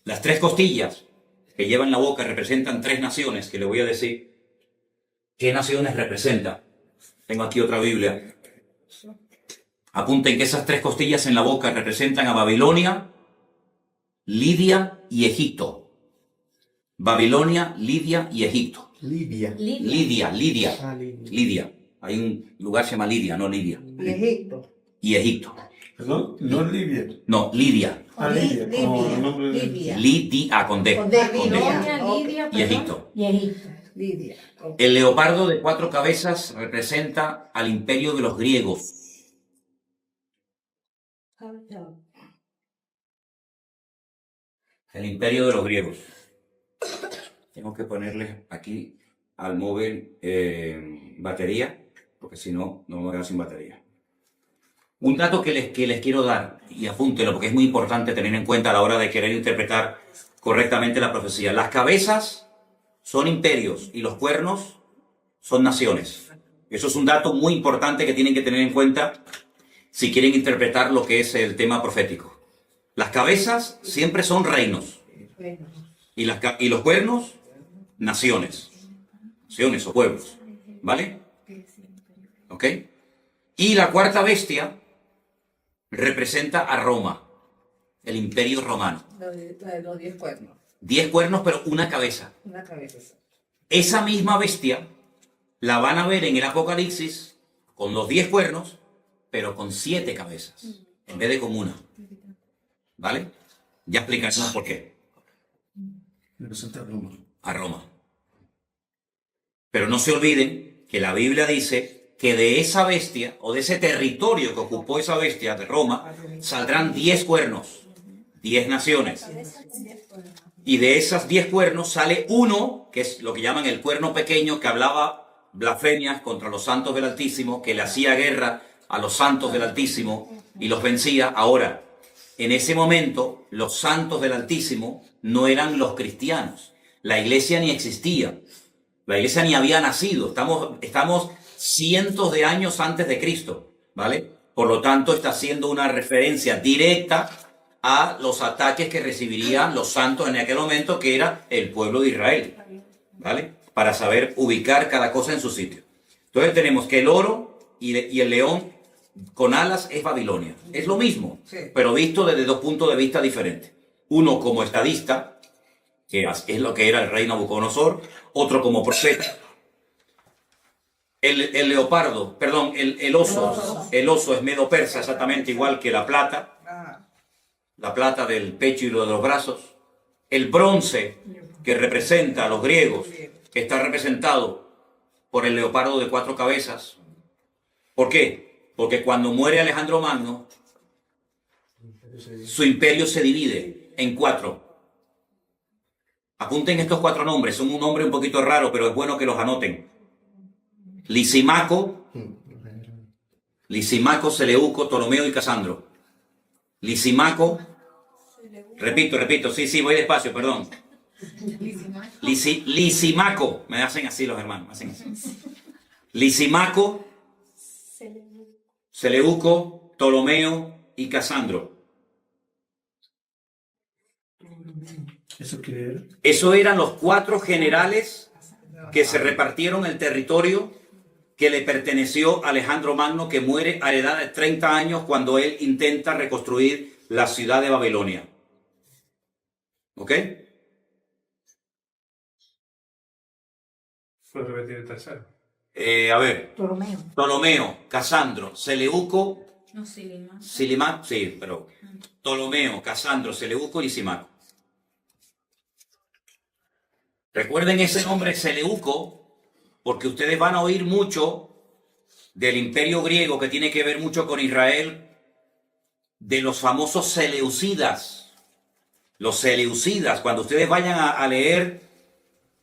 Las 3 costillas que lleva en la boca representan 3 naciones, que le voy a decir qué naciones representa. Tengo aquí otra Biblia. Apunten que esas 3 costillas en la boca representan a Babilonia, Lidia y Egipto. Babilonia, Lidia y Egipto. Lidia. Lidia. Hay un lugar que se llama Lidia, no Lidia. Y Egipto. Y Egipto. ¿Perdón? No es Libia. No, Lidia. Lidia. Como el nombre de... Lidia, con D. Con D. Babilonia, Ok. Lidia, Y Egipto. Y Egipto. Lidia. Ok. El leopardo de 4 cabezas representa al imperio de los griegos. El imperio de los griegos. Tengo que ponerle aquí al móvil batería, porque si no, no me voy a quedar sin batería. Un dato que les quiero dar, y apúntelo, porque es muy importante tener en cuenta a la hora de querer interpretar correctamente la profecía. Las cabezas son imperios y los cuernos son naciones. Eso es un dato muy importante que tienen que tener en cuenta si quieren interpretar lo que es el tema profético. Las cabezas siempre son reinos y los cuernos, naciones o pueblos, ¿vale? ¿Ok? Y la cuarta bestia representa a Roma, el imperio romano. La de los 10 cuernos. 10 cuernos, pero una cabeza. Una cabeza. Esa misma bestia la van a ver en el Apocalipsis con los 10 cuernos, pero con 7 cabezas, en vez de con una. ¿Vale? Ya explicaremos por qué. Representa a Roma. A Roma. Pero no se olviden que la Biblia dice que de esa bestia, o de ese territorio que ocupó esa bestia de Roma, saldrán 10 cuernos, 10 naciones. Y de esas 10 cuernos sale uno, que es lo que llaman el cuerno pequeño, que hablaba blasfemias contra los santos del Altísimo, que le hacía guerra a los santos del Altísimo y los vencía. Ahora, En ese momento, los santos del Altísimo no eran los cristianos. La iglesia ni existía. La iglesia ni había nacido. Estamos cientos de años antes de Cristo, ¿vale? Por lo tanto, está haciendo una referencia directa a los ataques que recibirían los santos en aquel momento, que era el pueblo de Israel, ¿vale? Para saber ubicar cada cosa en su sitio. Entonces tenemos que el oro y el león con alas es Babilonia. Es lo mismo, pero visto desde dos puntos de vista diferentes. Uno como estadista, que es lo que era el rey Nabucodonosor, otro como profeta. El leopardo, perdón, el oso es medo-persa, exactamente igual que la plata del pecho y lo de los brazos. El bronce, que representa a los griegos, está representado por el leopardo de 4 cabezas. ¿Por qué? Porque cuando muere Alejandro Magno, su imperio se divide en 4. Apunten estos 4 nombres, son un nombre un poquito raro, pero es bueno que los anoten. Lisimaco, Seleuco, Ptolomeo y Casandro. Lisimaco, repito, sí, voy despacio, perdón. Lisimaco, me hacen así los hermanos, me hacen así. Lisimaco, Seleuco, Ptolomeo y Casandro. ¿Eso qué era? Eso eran los 4 generales que se repartieron el territorio que le perteneció a Alejandro Magno, que muere a la edad de 30 años cuando él intenta reconstruir la ciudad de Babilonia. ¿Ok? Fue repetir el tercero. A ver. Ptolomeo. Ptolomeo, Casandro, Seleuco, No, Silima. Silimaco, sí, pero Ptolomeo, Casandro, Seleuco y Lisimaco. Recuerden ese nombre Seleuco, porque ustedes van a oír mucho del imperio griego, que tiene que ver mucho con Israel, de los famosos seleucidas. Los seleucidas, cuando ustedes vayan a leer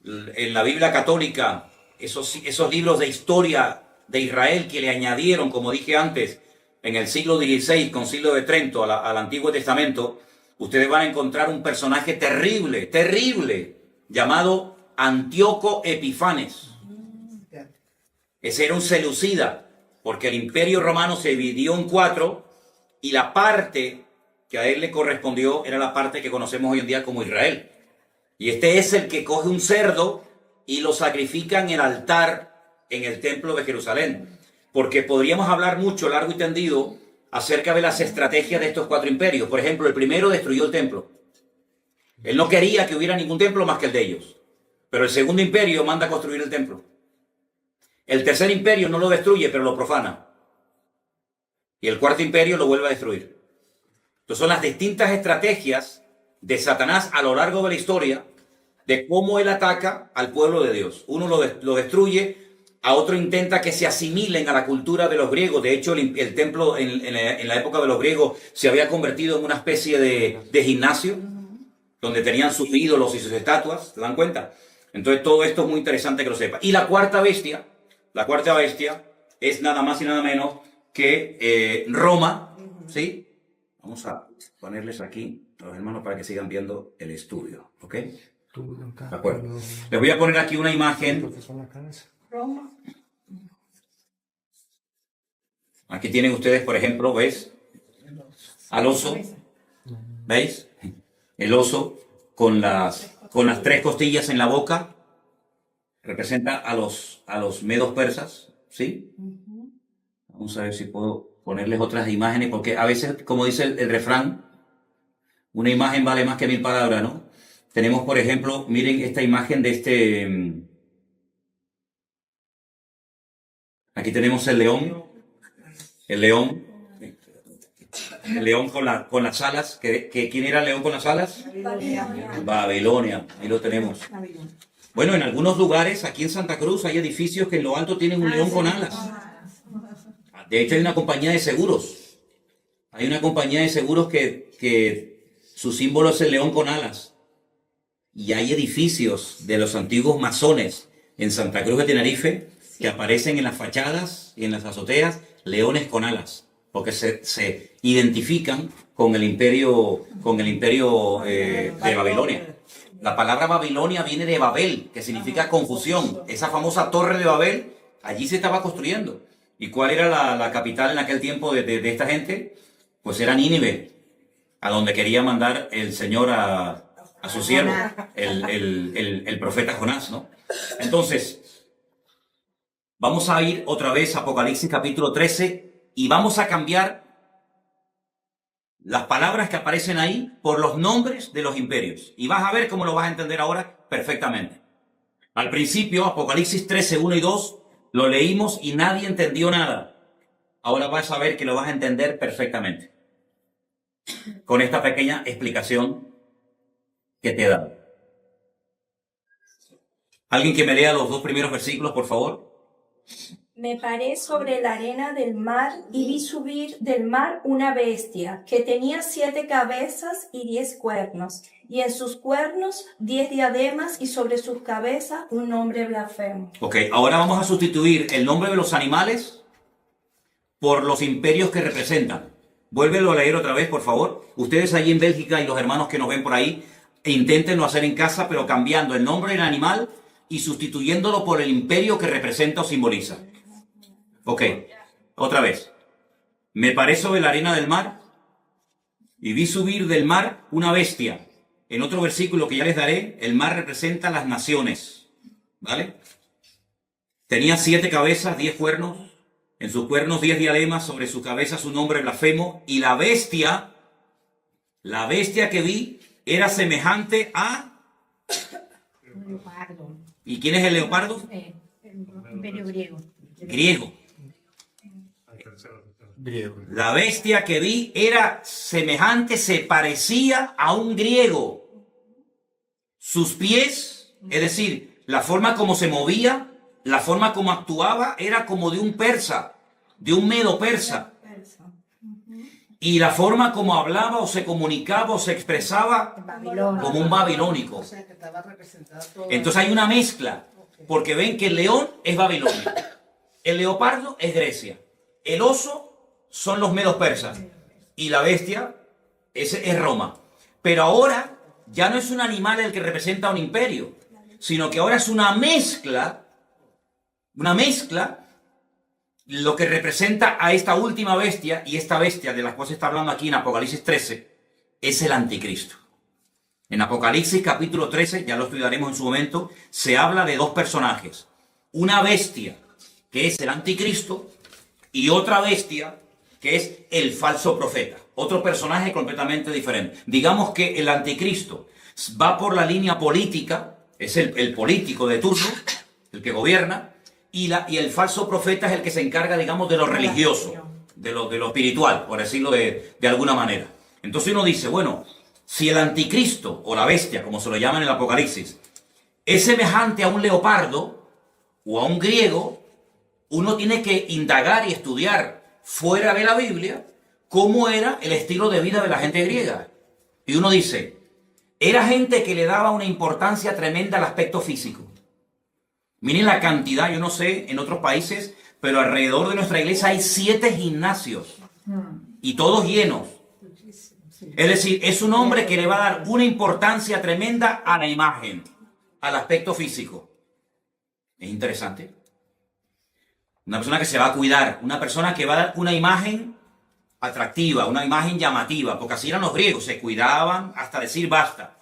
en la Biblia católica esos libros de historia de Israel que le añadieron, como dije antes, en el siglo XVI, Concilio de Trento, al Antiguo Testamento, ustedes van a encontrar un personaje terrible, llamado Antíoco Epifanes. Ese era un seleucida, porque el imperio romano se dividió en 4 y la parte que a él le correspondió era la parte que conocemos hoy en día como Israel. Y este es el que coge un cerdo y lo sacrifica en el altar en el templo de Jerusalén. Porque podríamos hablar mucho, largo y tendido, acerca de las estrategias de estos 4 imperios. Por ejemplo, el primero destruyó el templo. Él no quería que hubiera ningún templo más que el de ellos. Pero el segundo imperio manda a construir el templo. El tercer imperio no lo destruye, pero lo profana. Y el cuarto imperio lo vuelve a destruir. Entonces son las distintas estrategias de Satanás a lo largo de la historia de cómo él ataca al pueblo de Dios. Uno lo destruye, a otro intenta que se asimilen a la cultura de los griegos. De hecho, el templo en la época de los griegos se había convertido en una especie de gimnasio, donde tenían sus ídolos y sus estatuas. ¿Se dan cuenta? Entonces todo esto es muy interesante que lo sepa. Y la cuarta bestia es nada más y nada menos que Roma, ¿sí? Vamos a ponerles aquí, los hermanos, para que sigan viendo el estudio, ¿ok? De acuerdo. Les voy a poner aquí una imagen. Roma. Aquí tienen ustedes, por ejemplo, ¿ves? Al oso, ¿veis? El oso con las 3 costillas en la boca representa a los medos persas, ¿sí? Vamos a ver si puedo ponerles otras imágenes, porque a veces, como dice el refrán, una imagen vale más que 1000 palabras, ¿no? Tenemos, por ejemplo, miren esta imagen de aquí tenemos el león con las alas. ¿Quién era el león con las alas? Babilonia, ahí lo tenemos. Bueno, en algunos lugares, aquí en Santa Cruz, hay edificios que en lo alto tienen un león con alas. De hecho, hay una compañía de seguros. Hay una compañía de seguros que su símbolo es el león con alas. Y hay edificios de los antiguos masones en Santa Cruz de Tenerife que aparecen en las fachadas y en las azoteas leones con alas. porque se identifican con el imperio de Babilonia. La palabra Babilonia viene de Babel, que significa confusión. Esa famosa torre de Babel, allí se estaba construyendo. ¿Y cuál era la capital en aquel tiempo de esta gente? Pues era Nínive, a donde quería mandar el Señor a su siervo, el profeta Jonás, ¿no? Entonces, vamos a ir otra vez a Apocalipsis capítulo 13 y vamos a cambiar las palabras que aparecen ahí por los nombres de los imperios. Y vas a ver cómo lo vas a entender ahora perfectamente. Al principio, Apocalipsis 13, 1 y 2, lo leímos y nadie entendió nada. Ahora vas a ver que lo vas a entender perfectamente con esta pequeña explicación que te he dado. ¿Alguien que me lea los 2 primeros versículos, por favor? Me paré sobre la arena del mar y vi subir del mar una bestia que tenía 7 cabezas y 10 cuernos, y en sus cuernos 10 diademas y sobre sus cabezas un nombre blasfemo. Ok, ahora vamos a sustituir el nombre de los animales por los imperios que representan. Vuélvelo a leer otra vez, por favor. Ustedes allí en Bélgica y los hermanos que nos ven por ahí, inténtenlo hacer en casa, pero cambiando el nombre del animal y sustituyéndolo por el imperio que representa o simboliza. Ok, otra vez. Me paré sobre la arena del mar y vi subir del mar una bestia. En otro versículo que ya les daré, el mar representa las naciones, ¿vale? Tenía 7 cabezas, 10 cuernos, en sus cuernos 10 diademas, sobre su cabeza su nombre blasfemo, y la bestia que vi era semejante a... Leopardo. ¿Y quién es el leopardo? El imperio griego. Griego. La bestia que vi era semejante, se parecía a un griego. Sus pies, es decir, la forma como se movía, la forma como actuaba, era como de un persa, de un medo persa. Y la forma como hablaba o se comunicaba o se expresaba como un babilónico. Entonces hay una mezcla, porque ven que el león es Babilonia, el leopardo es Grecia, el oso son los medos persas y la bestia es Roma. Pero ahora ya no es un animal el que representa un imperio, sino que ahora es una mezcla, lo que representa a esta última bestia, y esta bestia de la cual se está hablando aquí en Apocalipsis 13 es el anticristo. En Apocalipsis capítulo 13, ya lo estudiaremos en su momento, se habla de 2 personajes. Una bestia, que es el anticristo, y otra bestia, que es el falso profeta. Otro personaje completamente diferente. Digamos que el anticristo va por la línea política, es el político de turno, el que gobierna, y el falso profeta es el que se encarga, digamos, de lo religioso, de lo espiritual, por decirlo de alguna manera. Entonces uno dice, bueno, si el anticristo, o la bestia, como se lo llama en el Apocalipsis, es semejante a un leopardo o a un griego, uno tiene que indagar y estudiar fuera de la Biblia cómo era el estilo de vida de la gente griega. Y uno dice, era gente que le daba una importancia tremenda al aspecto físico. Miren la cantidad, yo no sé en otros países, pero alrededor de nuestra iglesia hay 7 gimnasios y todos llenos. Es decir, es un hombre que le va a dar una importancia tremenda a la imagen, al aspecto físico. Es interesante. Una persona que se va a cuidar, una persona que va a dar una imagen atractiva, una imagen llamativa, porque así eran los griegos, se cuidaban hasta decir basta.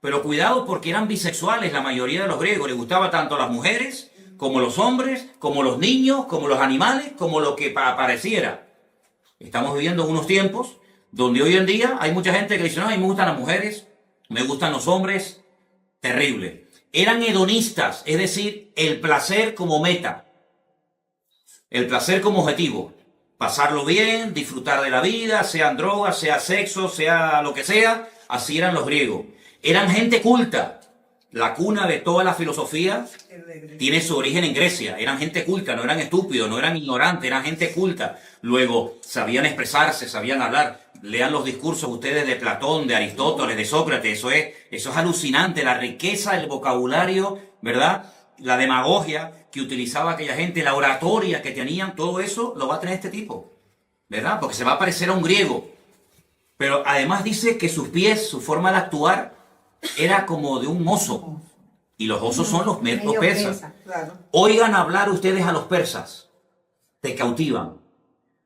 Pero cuidado, porque eran bisexuales la mayoría de los griegos, les gustaba tanto las mujeres, como los hombres, como los niños, como los animales, como lo que apareciera. Estamos viviendo unos tiempos donde hoy en día hay mucha gente que dice, no, a mí me gustan las mujeres, me gustan los hombres, terrible. Eran hedonistas, es decir, el placer como meta. El placer como objetivo, pasarlo bien, disfrutar de la vida, sean drogas, sea sexo, sea lo que sea, así eran los griegos. Eran gente culta. La cuna de toda la filosofía tiene su origen en Grecia. Eran gente culta, no eran estúpidos, no eran ignorantes, eran gente culta. Luego, sabían expresarse, sabían hablar. Lean los discursos ustedes de Platón, de Aristóteles, de Sócrates. Eso es alucinante, la riqueza del vocabulario, ¿verdad? La demagogia que utilizaba aquella gente, la oratoria que tenían, todo eso lo va a tener este tipo. ¿verdad? Porque se va a parecer a un griego. Pero además dice que sus pies, su forma de actuar, era como de un oso. Y los osos son los Medio persas. persa, claro. Oigan hablar ustedes a los persas. Te cautivan.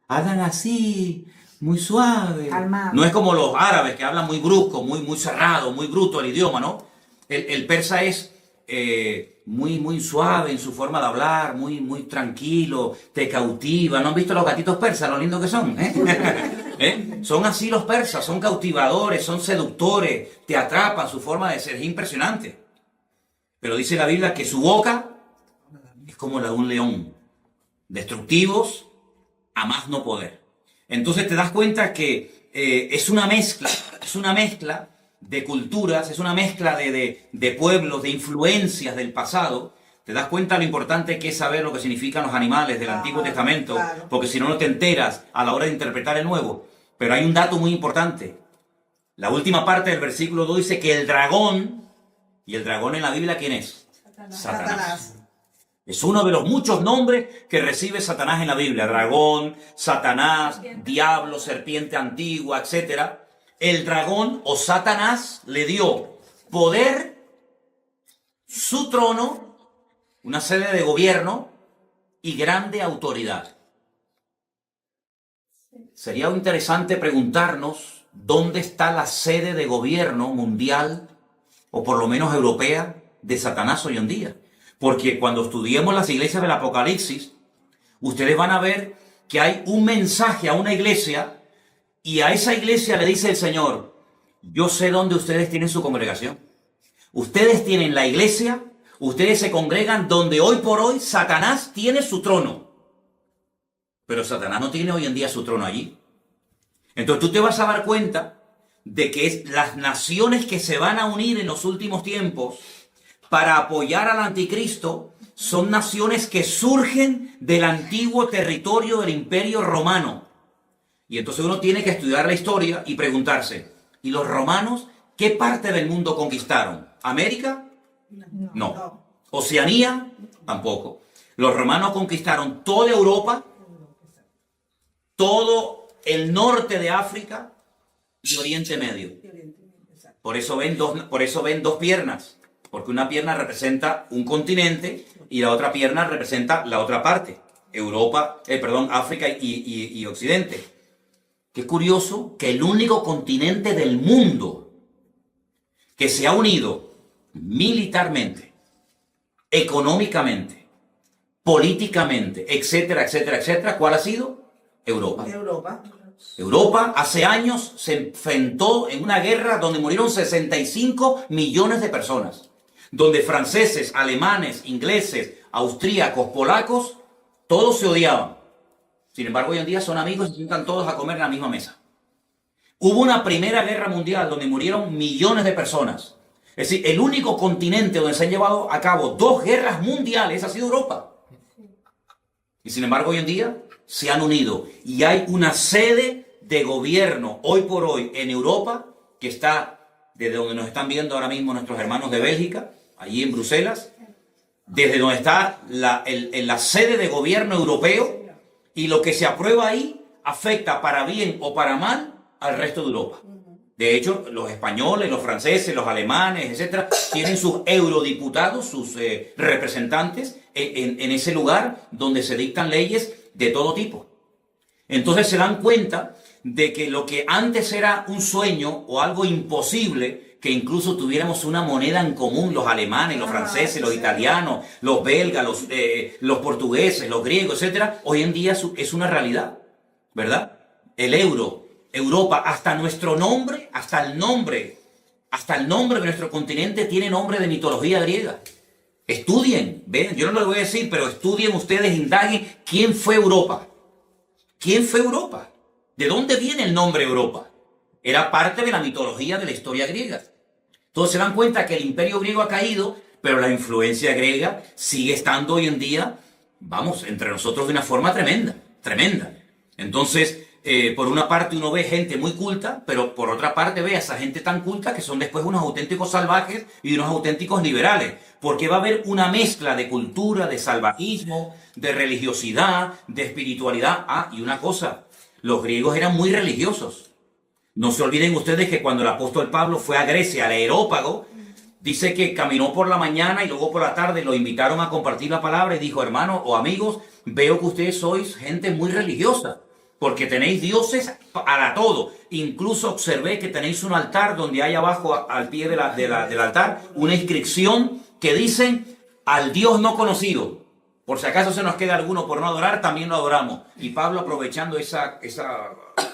Hablan así, muy suave. Calmado. No es como los árabes que hablan muy brusco, muy cerrado, muy bruto el idioma, ¿no? El persa es muy suave en su forma de hablar, muy tranquilo, te cautiva. ¿No han visto los gatitos persas, lo lindos que son? Son así los persas, son cautivadores, son seductores, te atrapan, su forma de ser es impresionante. Pero dice la Biblia que su boca es como la de un león, destructivos a más no poder. Entonces te das cuenta que es una mezcla de culturas, es una mezcla de pueblos, de influencias del pasado. Te das cuenta lo importante que es saber lo que significan los animales del Antiguo Testamento, claro. porque si no, no te enteras a la hora de interpretar el Nuevo. Pero hay un dato muy importante. La última parte del versículo 2 dice que el dragón, y el dragón en la Biblia, ¿quién es? Satanás. Es uno de los muchos nombres que recibe Satanás en la Biblia. Dragón, Satanás, diablo, serpiente antigua, etc. El dragón o Satanás le dio poder, su trono, una sede de gobierno y grande autoridad. Sería interesante preguntarnos dónde está la sede de gobierno mundial, o por lo menos europea, de Satanás hoy en día. Porque cuando estudiemos las iglesias del Apocalipsis, ustedes van a ver que hay un mensaje a una iglesia, y a esa iglesia le dice el Señor: yo sé dónde ustedes tienen su congregación. Ustedes tienen la iglesia, ustedes se congregan donde hoy por hoy Satanás tiene su trono. Pero Satanás no tiene hoy en día su trono allí. Entonces tú te vas a dar cuenta de que las naciones que se van a unir en los últimos tiempos para apoyar al anticristo son naciones que surgen del antiguo territorio del Imperio Romano. Y entonces uno tiene que estudiar la historia y preguntarse: ¿y los romanos qué parte del mundo conquistaron? ¿América? No. ¿Oceanía? Tampoco. Los romanos conquistaron toda Europa, todo el norte de África y Oriente Medio. Por eso ven dos piernas, porque una pierna representa un continente y la otra pierna representa la otra parte, África y Occidente. Qué curioso que el único continente del mundo que se ha unido militarmente, económicamente, políticamente, etcétera, etcétera, etcétera, ¿cuál ha sido? Europa. Europa hace años se enfrentó en una guerra donde murieron 65 millones de personas, donde franceses, alemanes, ingleses, austríacos, polacos, todos se odiaban. Sin embargo, hoy en día son amigos y se sientan todos a comer en la misma mesa. Hubo una primera guerra mundial donde murieron millones de personas. Es decir, el único continente donde se han llevado a cabo 2 guerras mundiales ha sido Europa. Y sin embargo, hoy en día se han unido y hay una sede de gobierno hoy por hoy en Europa, que está desde donde nos están viendo ahora mismo nuestros hermanos de Bélgica, allí en Bruselas, desde donde está la sede de gobierno europeo, y lo que se aprueba ahí afecta para bien o para mal al resto de Europa. De hecho, los españoles, los franceses, los alemanes, etcétera, tienen sus eurodiputados, sus representantes en ese lugar donde se dictan leyes de todo tipo. Entonces se dan cuenta de que lo que antes era un sueño o algo imposible, que incluso tuviéramos una moneda en común, los alemanes, los franceses, los italianos, los belgas, los portugueses, los griegos, etcétera, hoy en día es una realidad, ¿verdad? El euro, Europa, hasta nuestro nombre, hasta el nombre de nuestro continente tiene nombre de mitología griega. Estudien, ven, yo no lo voy a decir, pero estudien ustedes, indaguen quién fue Europa. ¿Quién fue Europa? ¿De dónde viene el nombre Europa? Era parte de la mitología de la historia griega. Entonces se dan cuenta que el imperio griego ha caído, pero la influencia griega sigue estando hoy en día, entre nosotros de una forma tremenda, tremenda. Entonces, por una parte uno ve gente muy culta, pero por otra parte ve a esa gente tan culta que son después unos auténticos salvajes y unos auténticos liberales, porque va a haber una mezcla de cultura, de salvajismo, de religiosidad, de espiritualidad. Y una cosa, Los griegos eran muy religiosos. No se olviden ustedes que cuando el apóstol Pablo fue a Grecia, al Areópago, dice que caminó por la mañana y luego por la tarde lo invitaron a compartir la palabra y dijo, hermanos o amigos, veo que ustedes sois gente muy religiosa, porque tenéis dioses para todo. Incluso observé que tenéis un altar donde hay abajo, al pie del altar, una inscripción que dice, al Dios no conocido. Por si acaso se nos queda alguno por no adorar, también lo adoramos. Y Pablo, aprovechando esa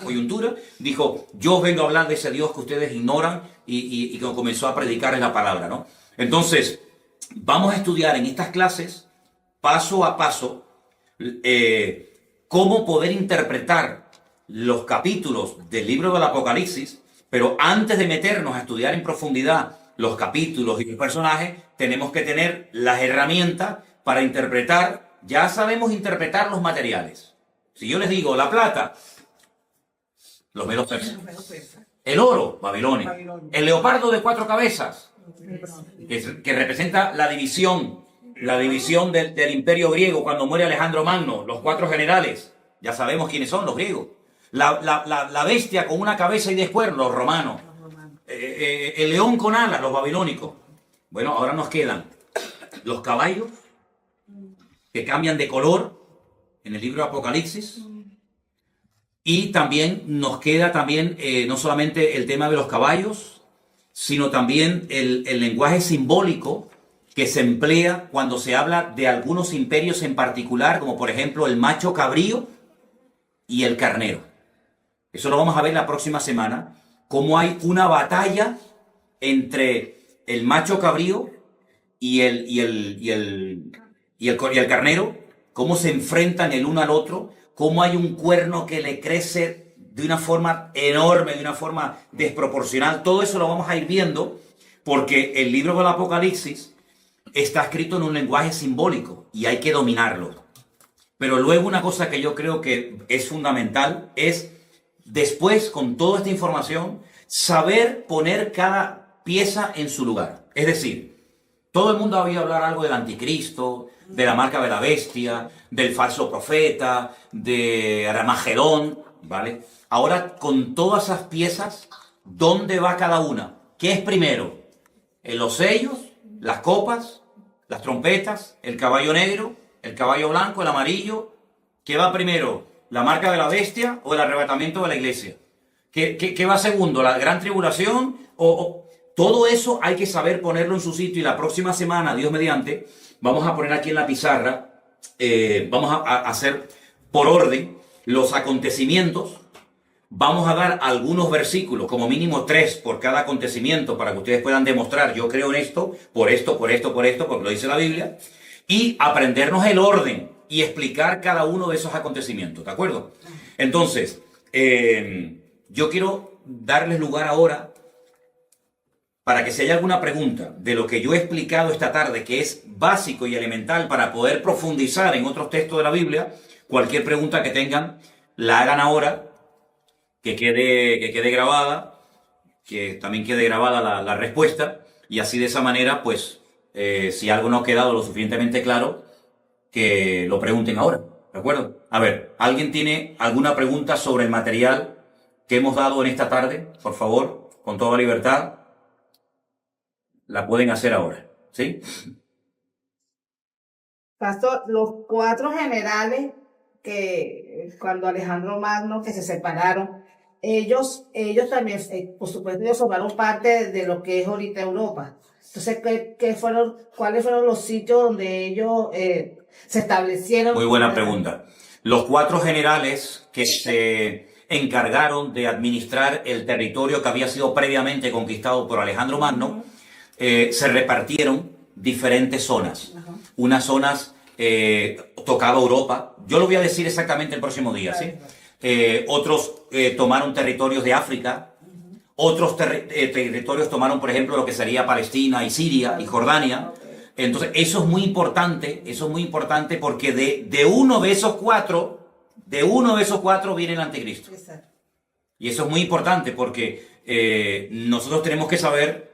coyuntura, dijo, yo os vengo a hablar de ese Dios que ustedes ignoran, y comenzó a predicarles la palabra, ¿no? Entonces, vamos a estudiar en estas clases, paso a paso, cómo poder interpretar los capítulos del libro del Apocalipsis, pero antes de meternos a estudiar en profundidad los capítulos y los personajes, tenemos que tener las herramientas para interpretar. Ya sabemos interpretar los materiales. Si yo les digo la plata, los medos persas. El oro, Babilonia. El leopardo de 4 cabezas, que representa la división del imperio griego cuando muere Alejandro Magno, los 4 generales. Ya sabemos quiénes son los griegos. La bestia con una cabeza y 10 cuernos, los romanos. El león con alas, los babilónicos. Bueno, ahora nos quedan los caballos, que cambian de color en el libro de Apocalipsis. Y también nos queda no solamente el tema de los caballos, sino también el lenguaje simbólico que se emplea cuando se habla de algunos imperios en particular, como por ejemplo el macho cabrío y el carnero. Eso lo vamos a ver la próxima semana, cómo hay una batalla entre el macho cabrío y el carnero, cómo se enfrentan el uno al otro, cómo hay un cuerno que le crece de una forma enorme, de una forma desproporcional. Todo eso lo vamos a ir viendo porque el libro del Apocalipsis está escrito en un lenguaje simbólico y hay que dominarlo. Pero luego una cosa que yo creo que es fundamental es, después, con toda esta información, saber poner cada pieza en su lugar. Es decir, todo el mundo ha oído hablar algo del anticristo, de la marca de la bestia, del falso profeta, de Armagedón, ¿vale? Ahora, con todas esas piezas, ¿dónde va cada una? ¿Qué es primero? ¿Los sellos, las copas, las trompetas, el caballo negro, el caballo blanco, el amarillo? ¿Qué va primero? ¿La marca de la bestia o el arrebatamiento de la iglesia? ¿Qué va segundo? ¿La gran tribulación? Todo eso hay que saber ponerlo en su sitio, y la próxima semana, Dios mediante, vamos a poner aquí en la pizarra, vamos a hacer por orden los acontecimientos. Vamos a dar algunos versículos, como mínimo 3 por cada acontecimiento, para que ustedes puedan demostrar, yo creo en esto, por esto, porque lo dice la Biblia, y aprendernos el orden y explicar cada uno de esos acontecimientos, ¿de acuerdo? Entonces, yo quiero darles lugar ahora para que si hay alguna pregunta de lo que yo he explicado esta tarde, que es básico y elemental para poder profundizar en otros textos de la Biblia, cualquier pregunta que tengan, la hagan ahora, que quede grabada, que también quede grabada la respuesta, y así de esa manera, pues, si algo no ha quedado lo suficientemente claro, que lo pregunten ahora, ¿de acuerdo? A ver, ¿alguien tiene alguna pregunta sobre el material que hemos dado en esta tarde? Por favor, con toda libertad. La pueden hacer ahora, ¿sí? Pastor, los 4 generales que cuando Alejandro Magno, que se separaron, ellos también, por supuesto, ellos formaron parte de lo que es ahorita Europa. Entonces, ¿cuáles fueron los sitios donde ellos se establecieron? Muy buena pregunta. Los 4 generales que se encargaron de administrar el territorio que había sido previamente conquistado por Alejandro Magno, se repartieron diferentes zonas. Unas zonas tocaba Europa. Yo lo voy a decir exactamente el próximo día, ¿sí? Otros tomaron territorios de África. Otros territorios tomaron, por ejemplo, lo que sería Palestina y Siria y Jordania. Entonces, eso es muy importante porque de uno de esos cuatro viene el anticristo. Y eso es muy importante porque nosotros tenemos que saber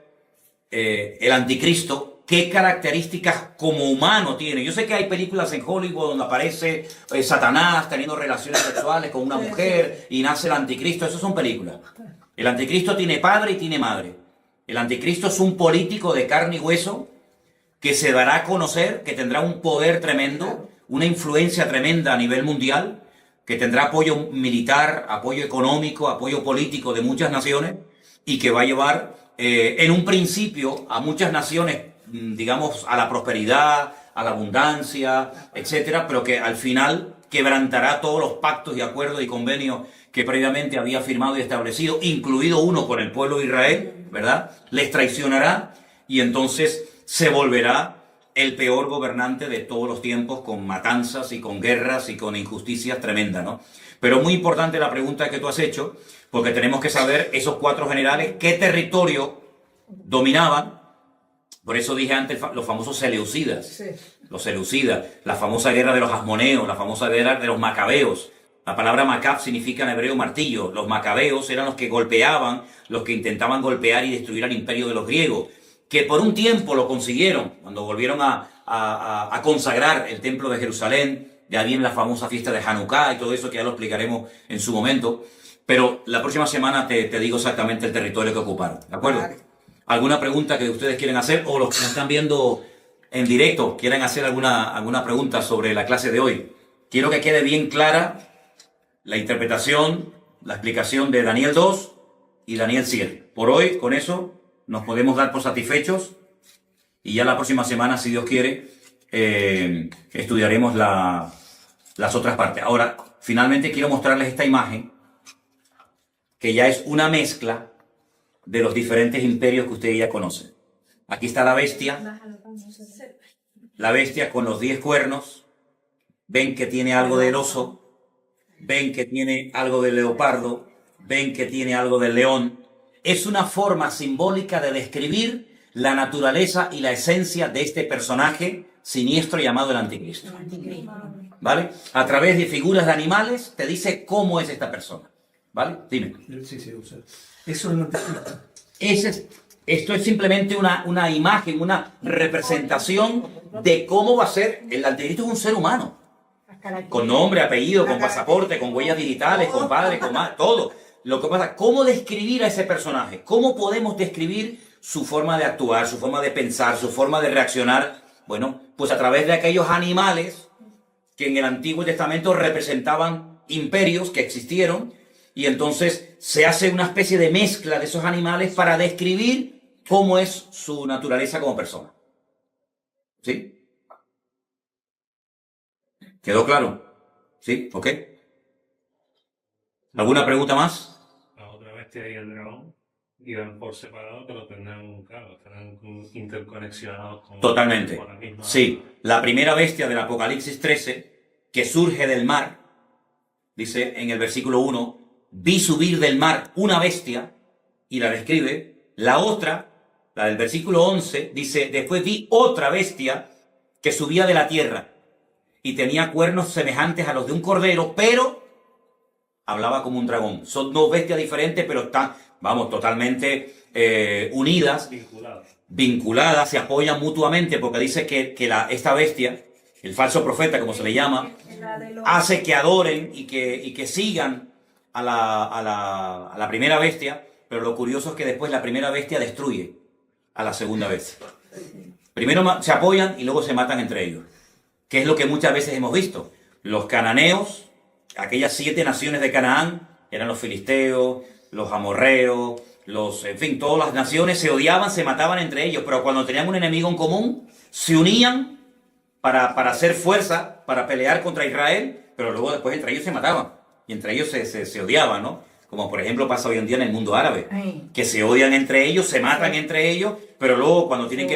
el anticristo qué características como humano tiene. Yo sé que hay películas en Hollywood donde aparece Satanás teniendo relaciones sexuales con una mujer y nace el anticristo. Esas son películas. El anticristo tiene padre y tiene madre. El anticristo es un político de carne y hueso que se dará a conocer, que tendrá un poder tremendo, una influencia tremenda a nivel mundial, que tendrá apoyo militar, apoyo económico, apoyo político de muchas naciones y que va a llevar en un principio a muchas naciones, digamos, a la prosperidad, a la abundancia, etcétera, pero que al final quebrantará todos los pactos y acuerdos y convenios que previamente había firmado y establecido, incluido uno con el pueblo de Israel, ¿verdad? Les traicionará y entonces se volverá el peor gobernante de todos los tiempos, con matanzas y con guerras y con injusticias tremendas, ¿no? Pero muy importante la pregunta que tú has hecho, porque tenemos que saber esos 4 generales qué territorio dominaban. Por eso dije antes los famosos seleucidas, sí. Los seleucidas, la famosa guerra de los asmoneos, la famosa guerra de los macabeos. La palabra macab significa en hebreo martillo. Los macabeos eran los que golpeaban, los que intentaban golpear y destruir al imperio de los griegos, que por un tiempo lo consiguieron, cuando volvieron a consagrar el templo de Jerusalén. Ya viene la famosa fiesta de Hanukkah y todo eso, que ya lo explicaremos en su momento. Pero la próxima semana te digo exactamente el territorio que ocuparon, ¿de acuerdo? Vale. ¿Alguna pregunta que ustedes quieren hacer? O los que nos están viendo en directo quieren hacer alguna pregunta sobre la clase de hoy. Quiero que quede bien clara la interpretación, la explicación de Daniel 2 y Daniel 7. Por hoy, con eso, nos podemos dar por satisfechos y ya la próxima semana, si Dios quiere, estudiaremos las otras partes. Ahora, finalmente quiero mostrarles esta imagen, que ya es una mezcla de los diferentes imperios que ustedes ya conocen. Aquí está la bestia con los 10 cuernos. Ven que tiene algo del oso, ven que tiene algo del leopardo, ven que tiene algo del león. Es una forma simbólica de describir la naturaleza y la esencia de este personaje siniestro llamado el anticristo. ¿Vale? A través de figuras de animales te dice cómo es esta persona. ¿Vale? Dime. Sí, o sea, eso es el anticristo. Esto es simplemente una imagen, una representación de cómo va a ser. El anticristo es un ser humano. Con nombre, apellido, con pasaporte, con huellas digitales, con padre, con madre, todo. Lo que pasa, ¿cómo describir a ese personaje? ¿Cómo podemos describir su forma de actuar, su forma de pensar, su forma de reaccionar? Bueno, pues a través de aquellos animales que en el Antiguo Testamento representaban imperios que existieron, y entonces se hace una especie de mezcla de esos animales para describir cómo es su naturaleza como persona. ¿Sí? ¿Quedó claro? ¿Sí? ¿Ok? ¿Alguna pregunta más? La otra bestia y el dragón iban por separado, pero tendrán, claro, estarán interconexionados con... Totalmente. Con la misma... Sí, la primera bestia del Apocalipsis 13, que surge del mar, dice en el versículo 1, vi subir del mar una bestia, y la describe. La otra, la del versículo 11, dice, después vi otra bestia que subía de la tierra, y tenía cuernos semejantes a los de un cordero, pero hablaba como un dragón. Son 2 bestias diferentes, pero están, totalmente unidas, vinculadas, se apoyan mutuamente, porque dice que esta bestia, el falso profeta, como se le llama, hace que adoren y que sigan a la primera bestia, pero lo curioso es que después la primera bestia destruye a la segunda bestia. Primero se apoyan y luego se matan entre ellos, que es lo que muchas veces hemos visto. Los cananeos, aquellas 7 naciones de Canaán, eran los filisteos, los amorreos, en fin, todas las naciones se odiaban, se mataban entre ellos, pero cuando tenían un enemigo en común, se unían para hacer fuerza, para pelear contra Israel, pero luego después entre ellos se mataban, y entre ellos se odiaban, ¿no? Como por ejemplo pasa hoy en día en el mundo árabe, que se odian entre ellos, se matan entre ellos, pero luego cuando tienen que